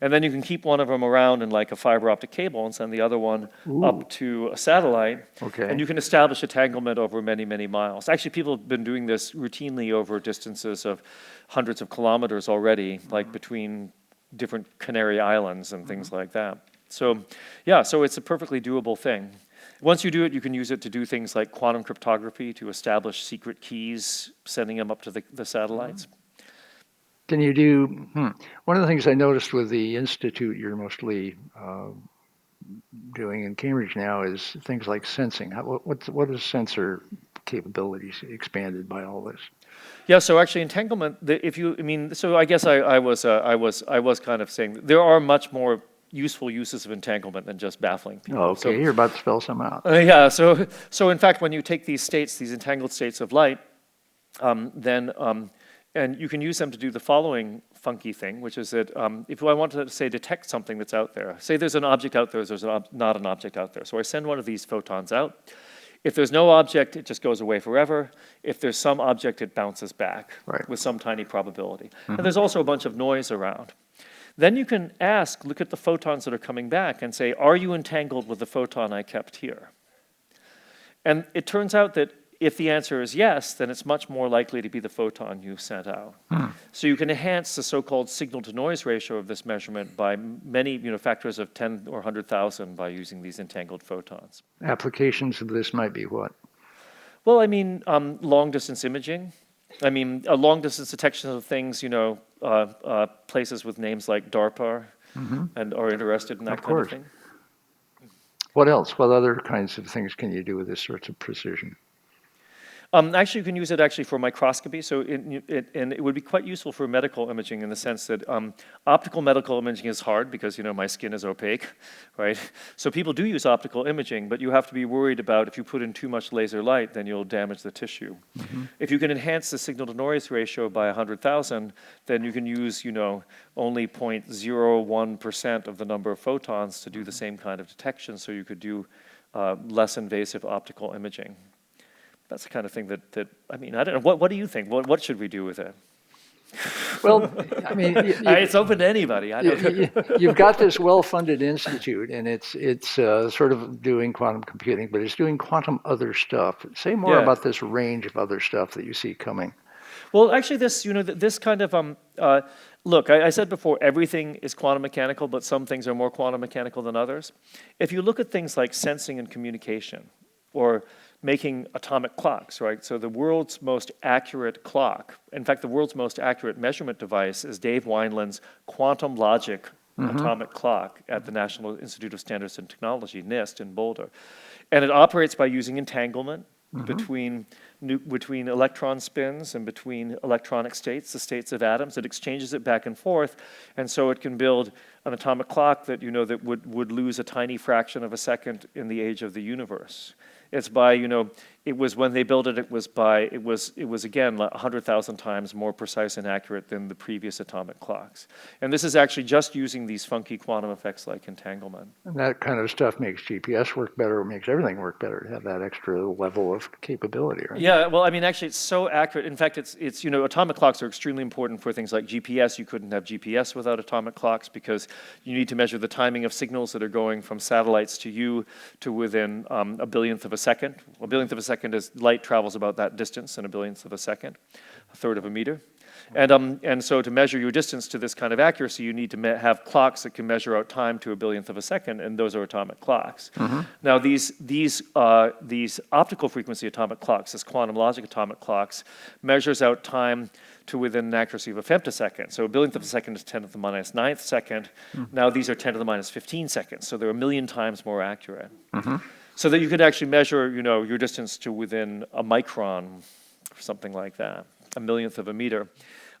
And then you can keep one of them around in like a fiber optic cable and send the other one up to a satellite, and you can establish entanglement over many, many miles. Actually, people have been doing this routinely over distances of hundreds of kilometers already, like between different Canary Islands and things like that. So, yeah, so it's a perfectly doable thing. Once you do it, you can use it to do things like quantum cryptography to establish secret keys, sending them up to the satellites. Can you do, one of the things I noticed with the institute you're mostly doing in Cambridge now is things like sensing. What is sensor capabilities expanded by all this? Yeah, so actually entanglement, so I guess I was kind of saying there are much more useful uses of entanglement than just baffling people. Oh, okay, so, you're about to spell some out. Yeah, so in fact, when you take these states, these entangled states of light, and you can use them to do the following funky thing, which is that if I want to, say, detect something that's out there, say there's an object out there, there's not an object out there. So I send one of these photons out. If there's no object, it just goes away forever. If there's some object, it bounces back with some tiny probability. And there's also a bunch of noise around. Then you can look at the photons that are coming back and say, are you entangled with the photon I kept here? And it turns out that if the answer is yes, then it's much more likely to be the photon you sent out. So you can enhance the so-called signal-to-noise ratio of this measurement by many factors of 10 or 100,000 by using these entangled photons. Applications of this might be what? Well, I mean, long-distance imaging. I mean, long-distance detection of things, places with names like DARPA and are interested in that kind of thing. What else? What other kinds of things can you do with this sort of precision? Actually, you can use it for microscopy. So and it would be quite useful for medical imaging in the sense that optical medical imaging is hard because my skin is opaque, right? So people do use optical imaging, but you have to be worried about if you put in too much laser light, then you'll damage the tissue. If you can enhance the signal-to-noise ratio by 100,000, then you can use only 0.01% of the number of photons to do the same kind of detection. So you could do less invasive optical imaging. That's the kind of thing that I mean, I don't know. What do you think? What should we do with it? Well, I mean, it's open to anybody. You've got this well-funded institute, and it's sort of doing quantum computing, but it's doing quantum other stuff. Say more about this range of other stuff that you see coming. Well, actually, this kind of look. I said before, everything is quantum mechanical, but some things are more quantum mechanical than others. If you look at things like sensing and communication, or making atomic clocks, right? So the world's most accurate clock, in fact, the world's most accurate measurement device is Dave Wineland's quantum logic atomic clock at the National Institute of Standards and Technology, NIST, in Boulder. And it operates by using entanglement between electron spins and between electronic states, the states of atoms. It exchanges it back and forth, and so it can build an atomic clock that that would lose a tiny fraction of a second in the age of the universe. It's by, it was when they built it, it was again 100,000 times more precise and accurate than the previous atomic clocks. And this is actually just using these funky quantum effects like entanglement. And that kind of stuff makes GPS work better, makes everything work better to have that extra level of capability, right? Yeah, well, I mean, actually, it's so accurate. In fact, it's atomic clocks are extremely important for things like GPS. You couldn't have GPS without atomic clocks because you need to measure the timing of signals that are going from satellites to you to within a billionth of a second. A billionth of a second is light travels about that distance in a billionth of a second, a third of a meter. And so to measure your distance to this kind of accuracy, you need to have clocks that can measure out time to a billionth of a second, and those are atomic clocks. Now these optical frequency atomic clocks, this quantum logic atomic clocks, measures out time to within an accuracy of a femtosecond. So a billionth of a second is 10 to the minus 9th second. Now these are 10 to the minus 15 seconds, so they're a million times more accurate. So that you could actually measure, your distance to within a micron, or something like that, a millionth of a meter.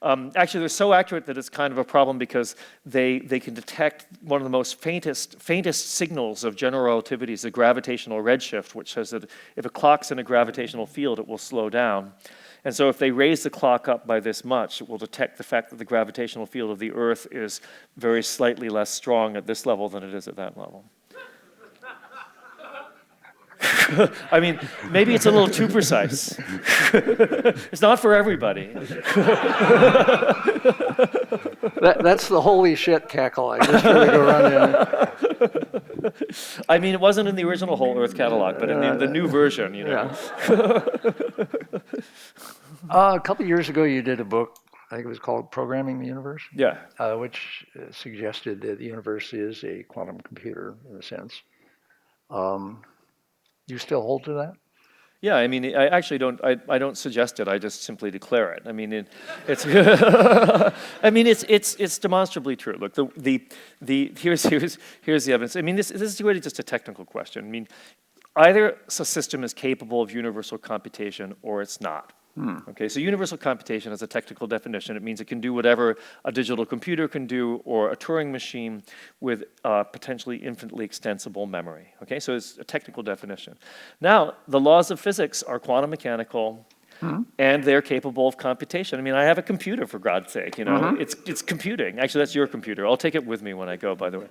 Actually, they're so accurate that it's kind of a problem because they can detect one of the most faintest signals of general relativity is the gravitational redshift, which says that if a clock's in a gravitational field, it will slow down. And so if they raise the clock up by this much, it will detect the fact that the gravitational field of the Earth is very slightly less strong at this level than it is at that level. I mean, maybe it's a little too precise. It's not for everybody. That's the holy shit cackle. I just heard it go around. I mean, it wasn't in the original Whole Earth catalog, but in the new version, Yeah. A couple of years ago, you did a book. I think it was called Programming the Universe. Yeah. Which suggested that the universe is a quantum computer in a sense. Do you still hold to that? Yeah, I mean, I actually don't. I don't suggest it. I just simply declare it. I mean, it's. I mean, it's demonstrably true. Look, here's the evidence. I mean, this is really just a technical question. I mean, either a system is capable of universal computation or it's not. Okay, so universal computation has a technical definition. It means it can do whatever a digital computer can do or a Turing machine with potentially infinitely extensible memory. Okay, so it's a technical definition. Now, the laws of physics are quantum mechanical, and they're capable of computation. I mean, I have a computer, for God's sake, it's computing. Actually, that's your computer. I'll take it with me when I go, by the way.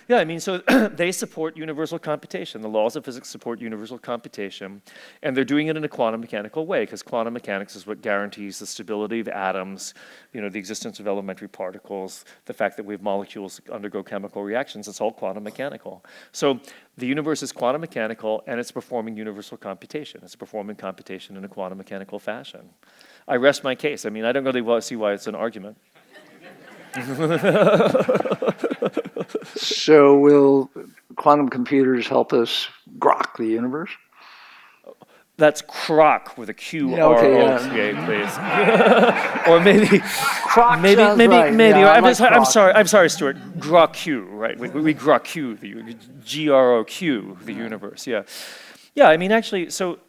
Yeah, I mean, so they support universal computation. The laws of physics support universal computation, and they're doing it in a quantum mechanical way, because quantum mechanics is what guarantees the stability of atoms, the existence of elementary particles, the fact that we have molecules that undergo chemical reactions. It's all quantum mechanical. So the universe is quantum mechanical, and it's performing universal computation. It's performing computation in a quantum mechanical fashion. I rest my case. I mean, I don't really see why it's an argument. So will quantum computers help us grok the universe? That's croc with a Q Yeah, okay, R-O-C-A, please. Or maybe, Croc sounds right. maybe. Yeah, I'm sorry, Stuart. Grok-Q, right? We Grok-Q, G-R-O-Q, the universe. Yeah. Yeah, I mean, actually, so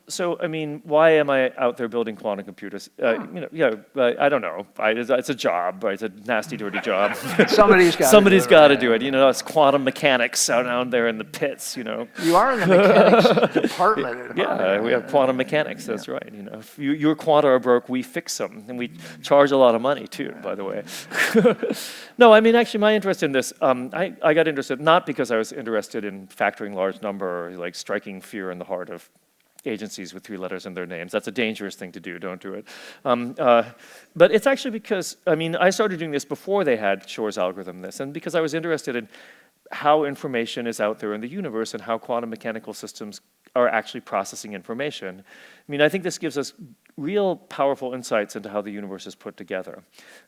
I mean, why am I out there building quantum computers? I don't know. It's a job, right? It's a nasty, dirty job. Somebody's got to do it. It's quantum mechanics out down there in the pits. You are in the mechanics department. Yeah, we have quantum mechanics. That's right. If your quanta are broke, we fix them, and we charge a lot of money too. By the way. No, I mean, actually, my interest in this, I got interested not because I was interested in factoring large number, or like striking fear in the heart of agencies with 3 letters in their names. That's a dangerous thing to do. Don't do it. But it's actually because, I mean, I started doing this before they had Shor's algorithm, and because I was interested in how information is out there in the universe and how quantum mechanical systems are actually processing information. I mean, I think this gives us real powerful insights into how the universe is put together.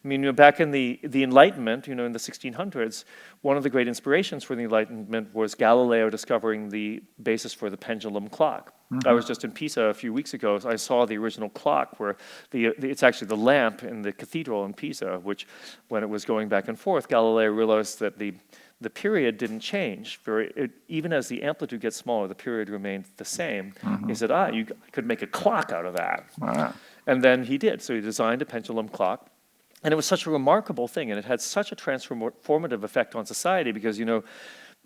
I mean, back in the Enlightenment, in the 1600s, one of the great inspirations for the Enlightenment was Galileo discovering the basis for the pendulum clock. I was just in Pisa a few weeks ago. I saw the original clock where it's actually the lamp in the cathedral in Pisa, which when it was going back and forth, Galileo realized that the period didn't change. Even as the amplitude gets smaller, the period remained the same. He said, you could make a clock out of that. Wow. And then he did. So he designed a pendulum clock. And it was such a remarkable thing, and it had such a transformative effect on society because,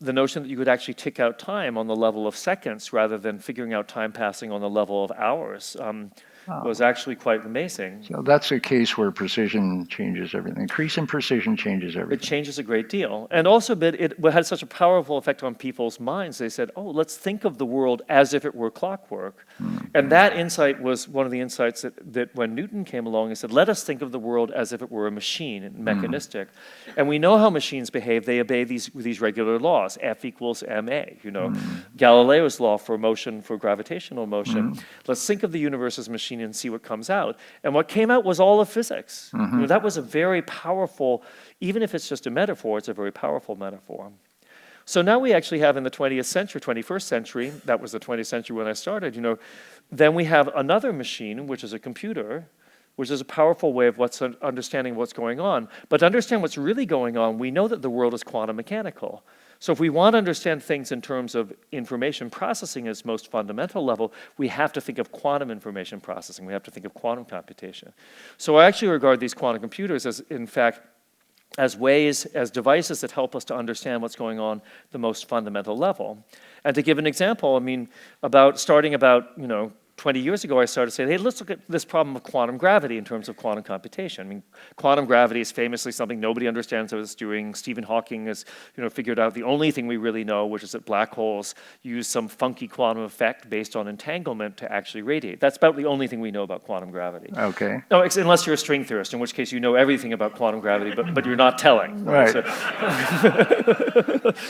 the notion that you could actually tick out time on the level of seconds rather than figuring out time passing on the level of hours was actually quite amazing. So that's a case where precision changes everything. Increase in precision changes everything. It changes a great deal. And also, but it had such a powerful effect on people's minds. They said, let's think of the world as if it were clockwork. And that insight was one of the insights that when Newton came along, he said, let us think of the world as if it were a machine and mechanistic. And we know how machines behave. They obey these regular laws, F equals ma. Galileo's law for motion, for gravitational motion. Let's think of the universe as a machine and see what comes out. And what came out was all of physics. That was a very powerful, even if it's just a metaphor, it's a very powerful metaphor. So now we actually have in the 21st century, that was the 20th century when I started, then we have another machine, which is a computer, which is a powerful way of understanding what's going on. But to understand what's really going on, we know that the world is quantum mechanical. So if we want to understand things in terms of information processing at its most fundamental level, we have to think of quantum information processing. We have to think of quantum computation. So I actually regard these quantum computers as, in fact, as devices that help us to understand what's going on at the most fundamental level. And to give an example, I mean, starting about 20 years ago, I started saying, hey, let's look at this problem of quantum gravity in terms of quantum computation. I mean, quantum gravity is famously something nobody understands what it's doing. Stephen Hawking has, figured out the only thing we really know, which is that black holes use some funky quantum effect based on entanglement to actually radiate. That's about the only thing we know about quantum gravity. Okay. No, unless you're a string theorist, in which case you know everything about quantum gravity, but you're not telling. Right. So,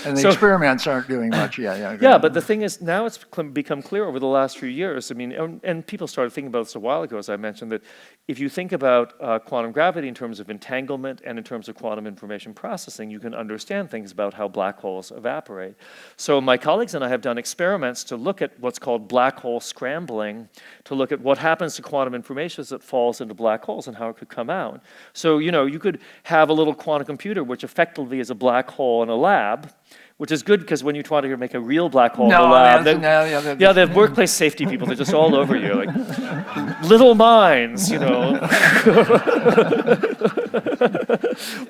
and the experiments aren't doing much. Yeah. Yeah, but the thing is, now it's become clear over the last few years. I mean, and people started thinking about this a while ago, as I mentioned, that if you think about quantum gravity in terms of entanglement and in terms of quantum information processing, you can understand things about how black holes evaporate. So my colleagues and I have done experiments to look at what's called black hole scrambling, to look at what happens to quantum information as it falls into black holes and how it could come out. So, you could have a little quantum computer, which effectively is a black hole in a lab, which is good because when you try to make a real black hole in the lab, the workplace safety people, they're just all over you, like little minds,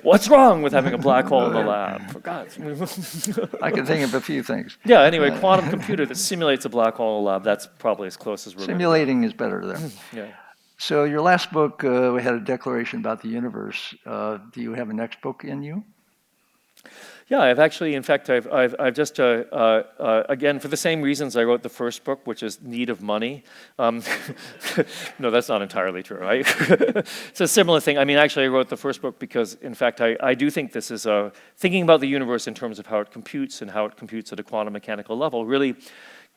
What's wrong with having a black hole in the lab? For God's sake. I can think of a few things. Yeah, anyway, quantum computer that simulates a black hole in a lab, that's probably as close as we're going to Simulating is better there. Yeah. So your last book, we had a declaration about the universe. Do you have a next book in you? Yeah, I've actually, in fact, I've just, again, for the same reasons I wrote the first book, which is Need of Money. No, that's not entirely true. It's a similar thing. I mean, actually, I wrote the first book because, in fact, I do think this is thinking about the universe in terms of how it computes and how it computes at a quantum mechanical level really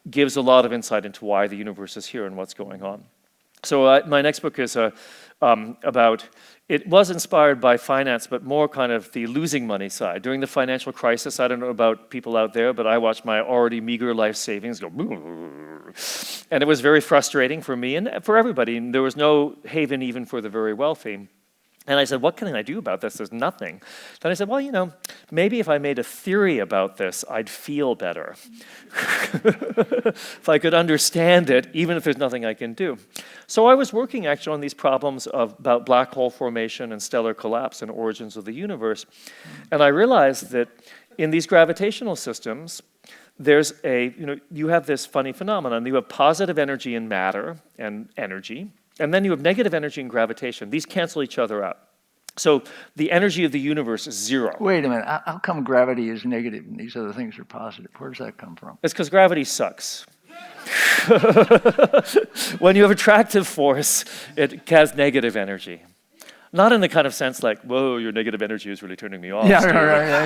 gives a lot of insight into why the universe is here and what's going on. So my next book is about, it was inspired by finance, but more kind of the losing money side. During the financial crisis, I don't know about people out there, but I watched my already meager life savings go, and it was very frustrating for me and for everybody. And there was no haven even for the very wealthy. And I said, what can I do about this? There's nothing. Then I said, well, you know, maybe if I made a theory about this, I'd feel better. If I could understand it, even if there's nothing I can do. So I was working actually on these problems about black hole formation and stellar collapse and origins of the universe. And I realized that in these gravitational systems, there's you have this funny phenomenon. You have positive energy in matter and energy. And then you have negative energy and gravitation. These cancel each other out. So the energy of the universe is zero. Wait a minute. How come gravity is negative and these other things are positive? Where does that come from? It's because gravity sucks. When you have attractive force, it has negative energy. Not in the kind of sense like, whoa, your negative energy is really turning me off. Yeah,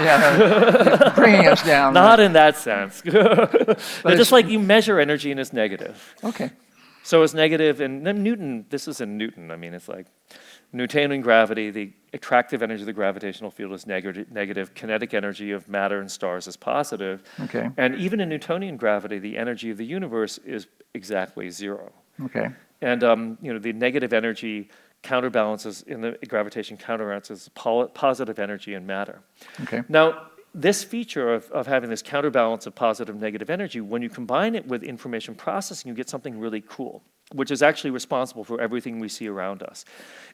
yeah. Bringing us down. Not in that sense. But just like you measure energy and it's negative. Okay. So it's negative, and then Newton, this is in Newton, I mean, it's like Newtonian gravity, the attractive energy of the gravitational field is negative, kinetic energy of matter and stars is positive. Okay. And even in Newtonian gravity, the energy of the universe is exactly zero. Okay. And the negative energy counterbalances, in the gravitation counterbalances positive energy in matter. Okay. Now, this feature of having this counterbalance of positive and negative energy, when you combine it with information processing, you get something really cool, which is actually responsible for everything we see around us.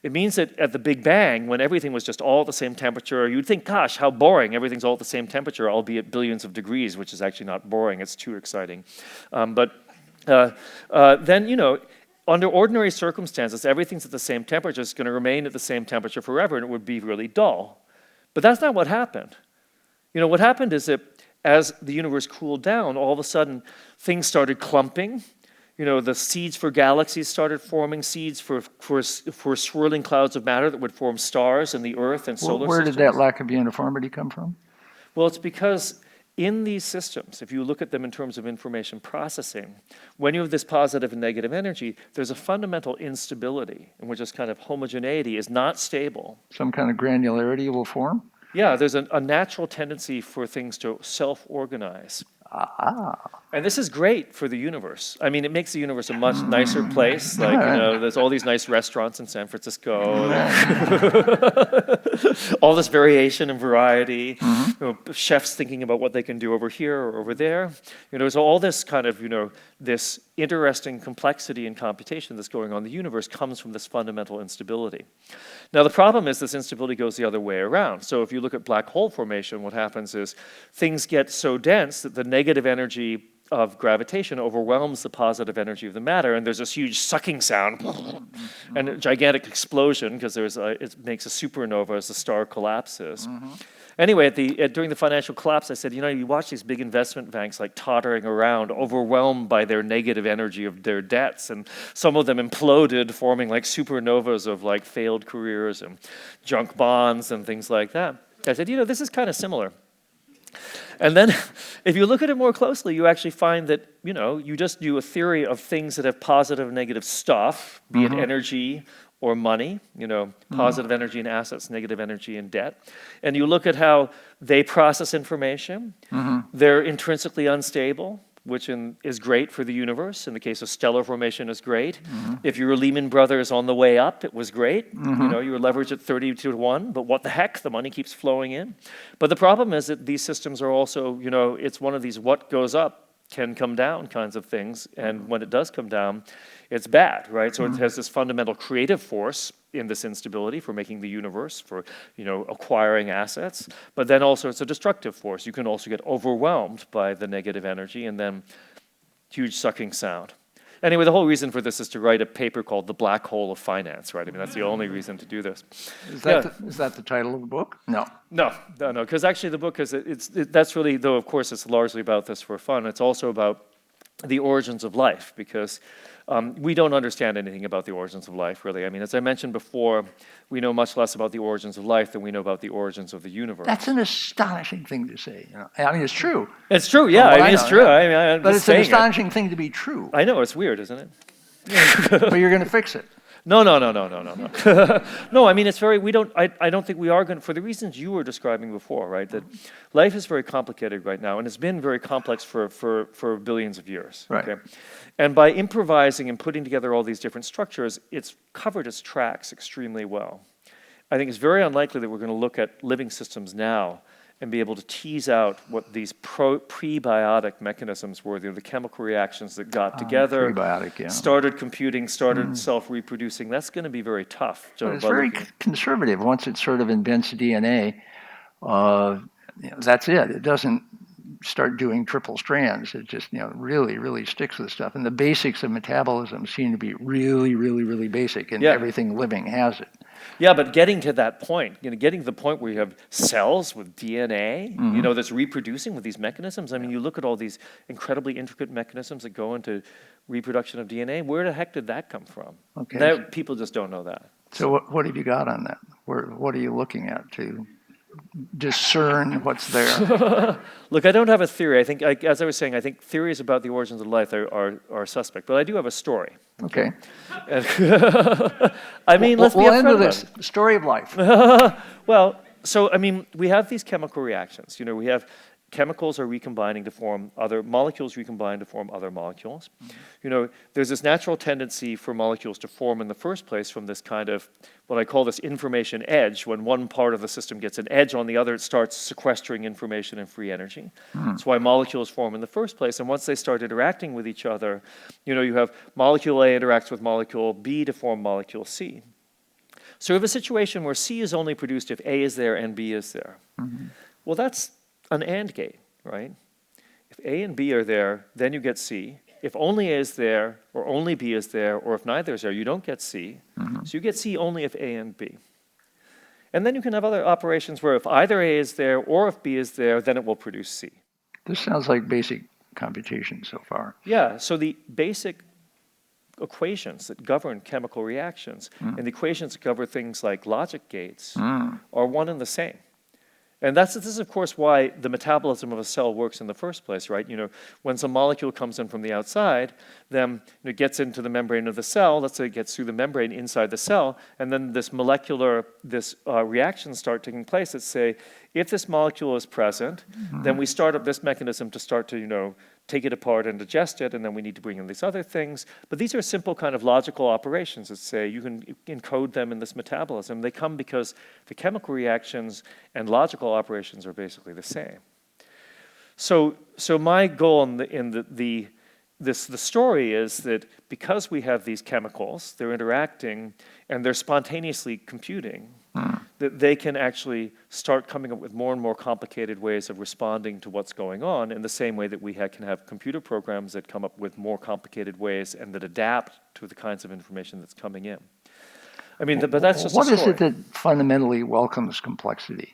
It means that at the Big Bang, when everything was just all at the same temperature, you'd think, gosh, how boring, everything's all at the same temperature, albeit billions of degrees, which is actually not boring, it's too exciting. Then, under ordinary circumstances, everything's at the same temperature, it's going to remain at the same temperature forever, and it would be really dull. But that's not what happened. What happened is that as the universe cooled down, all of a sudden things started clumping. The seeds for galaxies started forming, seeds for swirling clouds of matter that would form stars in the Earth and solar systems. Where did that lack of uniformity come from? Well, it's because in these systems, if you look at them in terms of information processing, when you have this positive and negative energy, there's a fundamental instability in which this kind of homogeneity is not stable. Some kind of granularity will form? Yeah, there's a natural tendency for things to self-organize. And this is great for the universe. I mean, it makes the universe a much nicer place. Like, there's all these nice restaurants in San Francisco. All this variation and variety. Chefs thinking about what they can do over here or over there. There's all this kind of, this interesting complexity and computation that's going on in the universe comes from this fundamental instability. Now, the problem is this instability goes the other way around. So if you look at black hole formation, what happens is things get so dense that the negative energy of gravitation overwhelms the positive energy of the matter, and there's this huge sucking sound and a gigantic explosion because it makes a supernova as the star collapses. Anyway, during the financial collapse, I said, you watch these big investment banks like tottering around, overwhelmed by their negative energy of their debts, and some of them imploded, forming like supernovas of like failed careers and junk bonds and things like that. I said, this is kind of similar. And then if you look at it more closely, you actually find that, you just do a theory of things that have positive and negative stuff, be it energy or money, positive energy in assets, negative energy in debt. And you look at how they process information. They're intrinsically unstable, which is great for the universe. In the case of stellar formation is great. If you were Lehman Brothers on the way up, it was great. You were leveraged at 30 to 1, but what the heck, the money keeps flowing in. But the problem is that these systems are also, it's one of these what goes up can come down kinds of things, and when it does come down, it's bad, right? So it has this fundamental creative force in this instability for making the universe, for acquiring assets, but then also it's a destructive force. You can also get overwhelmed by the negative energy, and then huge sucking sound. Anyway, the whole reason for this is to write a paper called The Black Hole of Finance, right? I mean, that's the only reason to do this. Is that the title of the book? No. No, because actually the book is, that's really, though of course it's largely about this for fun, it's also about the origins of life, because we don't understand anything about the origins of life, really. I mean, as I mentioned before, we know much less about the origins of life than we know about the origins of the universe. That's an astonishing thing to say. I mean, it's true. It's true, yeah. I mean, it's true. I'm but just it's an saying astonishing thing to be true. I know, it's weird, isn't it? But you're going to fix it. No. No, I mean, it's very, I don't think we are going to, for the reasons you were describing before, right? That life is very complicated right now, and it's been very complex for billions of years. Right. Okay? And by improvising and putting together all these different structures, it's covered its tracks extremely well. I think it's very unlikely that we're going to look at living systems now and be able to tease out what these prebiotic mechanisms were, the chemical reactions that got together, started computing, started self-reproducing. That's going to be very tough. But it's very conservative. Once it sort of invents DNA, that's it. It doesn't start doing triple strands. It just really, really sticks with stuff. And the basics of metabolism seem to be really, really, really basic, and everything living has it. Yeah, but getting to that point, getting to the point where you have cells with DNA, that's reproducing with these mechanisms. I mean, you look at all these incredibly intricate mechanisms that go into reproduction of DNA. Where the heck did that come from? Okay. People just don't know that. So what have you got on that? What are you looking at to discern what's there? Look, I don't have a theory. I think, as I was saying, I think theories about the origins of life are suspect. But I do have a story. Okay. I mean, let's be upfront about this story of life. Well, so I mean, we have these chemical reactions. We have chemicals are recombining to form other molecules, recombine to form other molecules. There's this natural tendency for molecules to form in the first place from this kind of what I call this information edge. When one part of the system gets an edge on the other, it starts sequestering information and free energy. That's why molecules form in the first place. And once they start interacting with each other, you have molecule A interacts with molecule B to form molecule C. So we have a situation where C is only produced if A is there and B is there. Well, that's an AND gate, right? If A and B are there, then you get C. If only A is there, or only B is there, or if neither is there, you don't get C. So you get C only if A and B. And then you can have other operations where if either A is there or if B is there, then it will produce C. This sounds like basic computation so far. Yeah, so the basic equations that govern chemical reactions and the equations that govern things like logic gates are one and the same. And this is, of course, why the metabolism of a cell works in the first place, right? When some molecule comes in from the outside, then it gets into the membrane of the cell. Let's say it gets through the membrane inside the cell, and then this reactions start taking place that say, if this molecule is present, then we start up this mechanism to start to, take it apart and digest it, and then we need to bring in these other things. But these are simple kind of logical operations that say you can encode them in this metabolism. They come because the chemical reactions and logical operations are basically the same. So my goal the story is that because we have these chemicals, they're interacting and they're spontaneously computing, that they can actually start coming up with more and more complicated ways of responding to what's going on in the same way that we can have computer programs that come up with more complicated ways and that adapt to the kinds of information that's coming in. I mean, but that's just What is it that fundamentally welcomes complexity?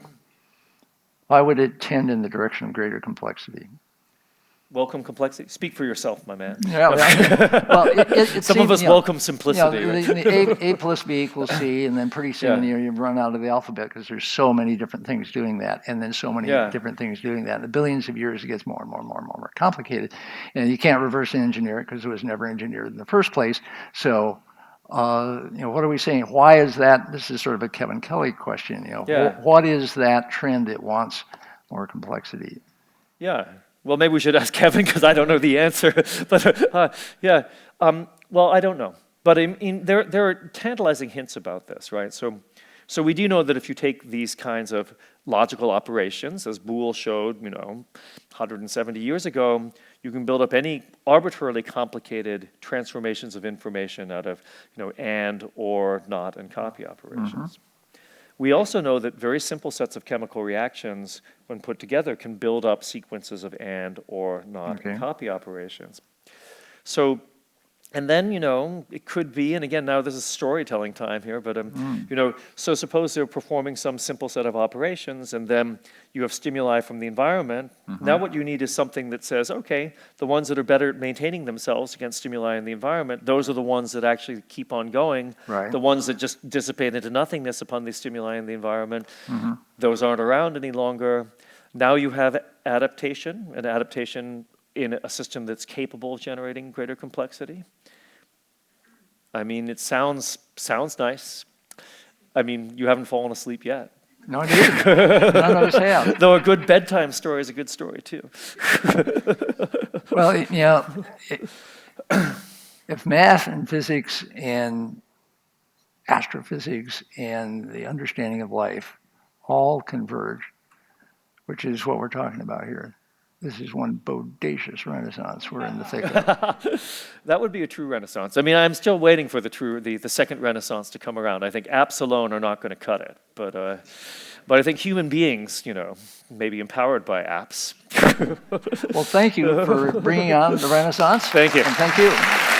Why would it tend in the direction of greater complexity? Welcome complexity. Speak for yourself, my man. Yeah, well, some of us welcome simplicity. A plus B equals C, and then pretty soon you run out of the alphabet because there's so many different things doing that, and then so many different things doing that. In the billions of years, it gets more and more and more and more complicated, and you can't reverse engineer it because it was never engineered in the first place. So, what are we saying? Why is that? This is sort of a Kevin Kelly question. What is that trend that wants more complexity? Yeah. Well, maybe we should ask Kevin because I don't know the answer. But well, I don't know. But there are tantalizing hints about this, right? So we do know that if you take these kinds of logical operations, as Boole showed, 170 years ago, You can build up any arbitrarily complicated transformations of information out of, and, or, not, and copy operations. We also know that very simple sets of chemical reactions, when put together, can build up sequences of and, or, not, and copy operations. So, and then, it could be, and again, now this is storytelling time here, but, so suppose they're performing some simple set of operations, and then you have stimuli from the environment. Now what you need is something that says, okay, the ones that are better at maintaining themselves against stimuli in the environment, those are the ones that actually keep on going. Right. The ones that just dissipate into nothingness upon the stimuli in the environment, those aren't around any longer. Now you have adaptation, and adaptation in a system that's capable of generating greater complexity. I mean, it sounds nice. I mean, you haven't fallen asleep yet. No, I didn't. None of us have. Though a good bedtime story is a good story, too. Well, if math and physics and astrophysics and the understanding of life all converge, which is what we're talking about here, this is one bodacious renaissance we're in the thick of. That would be a true renaissance. I mean, I'm still waiting for the second renaissance to come around. I think apps alone are not going to cut it, but I think human beings, may be empowered by apps. Well, thank you for bringing on the renaissance. Thank you. And thank you.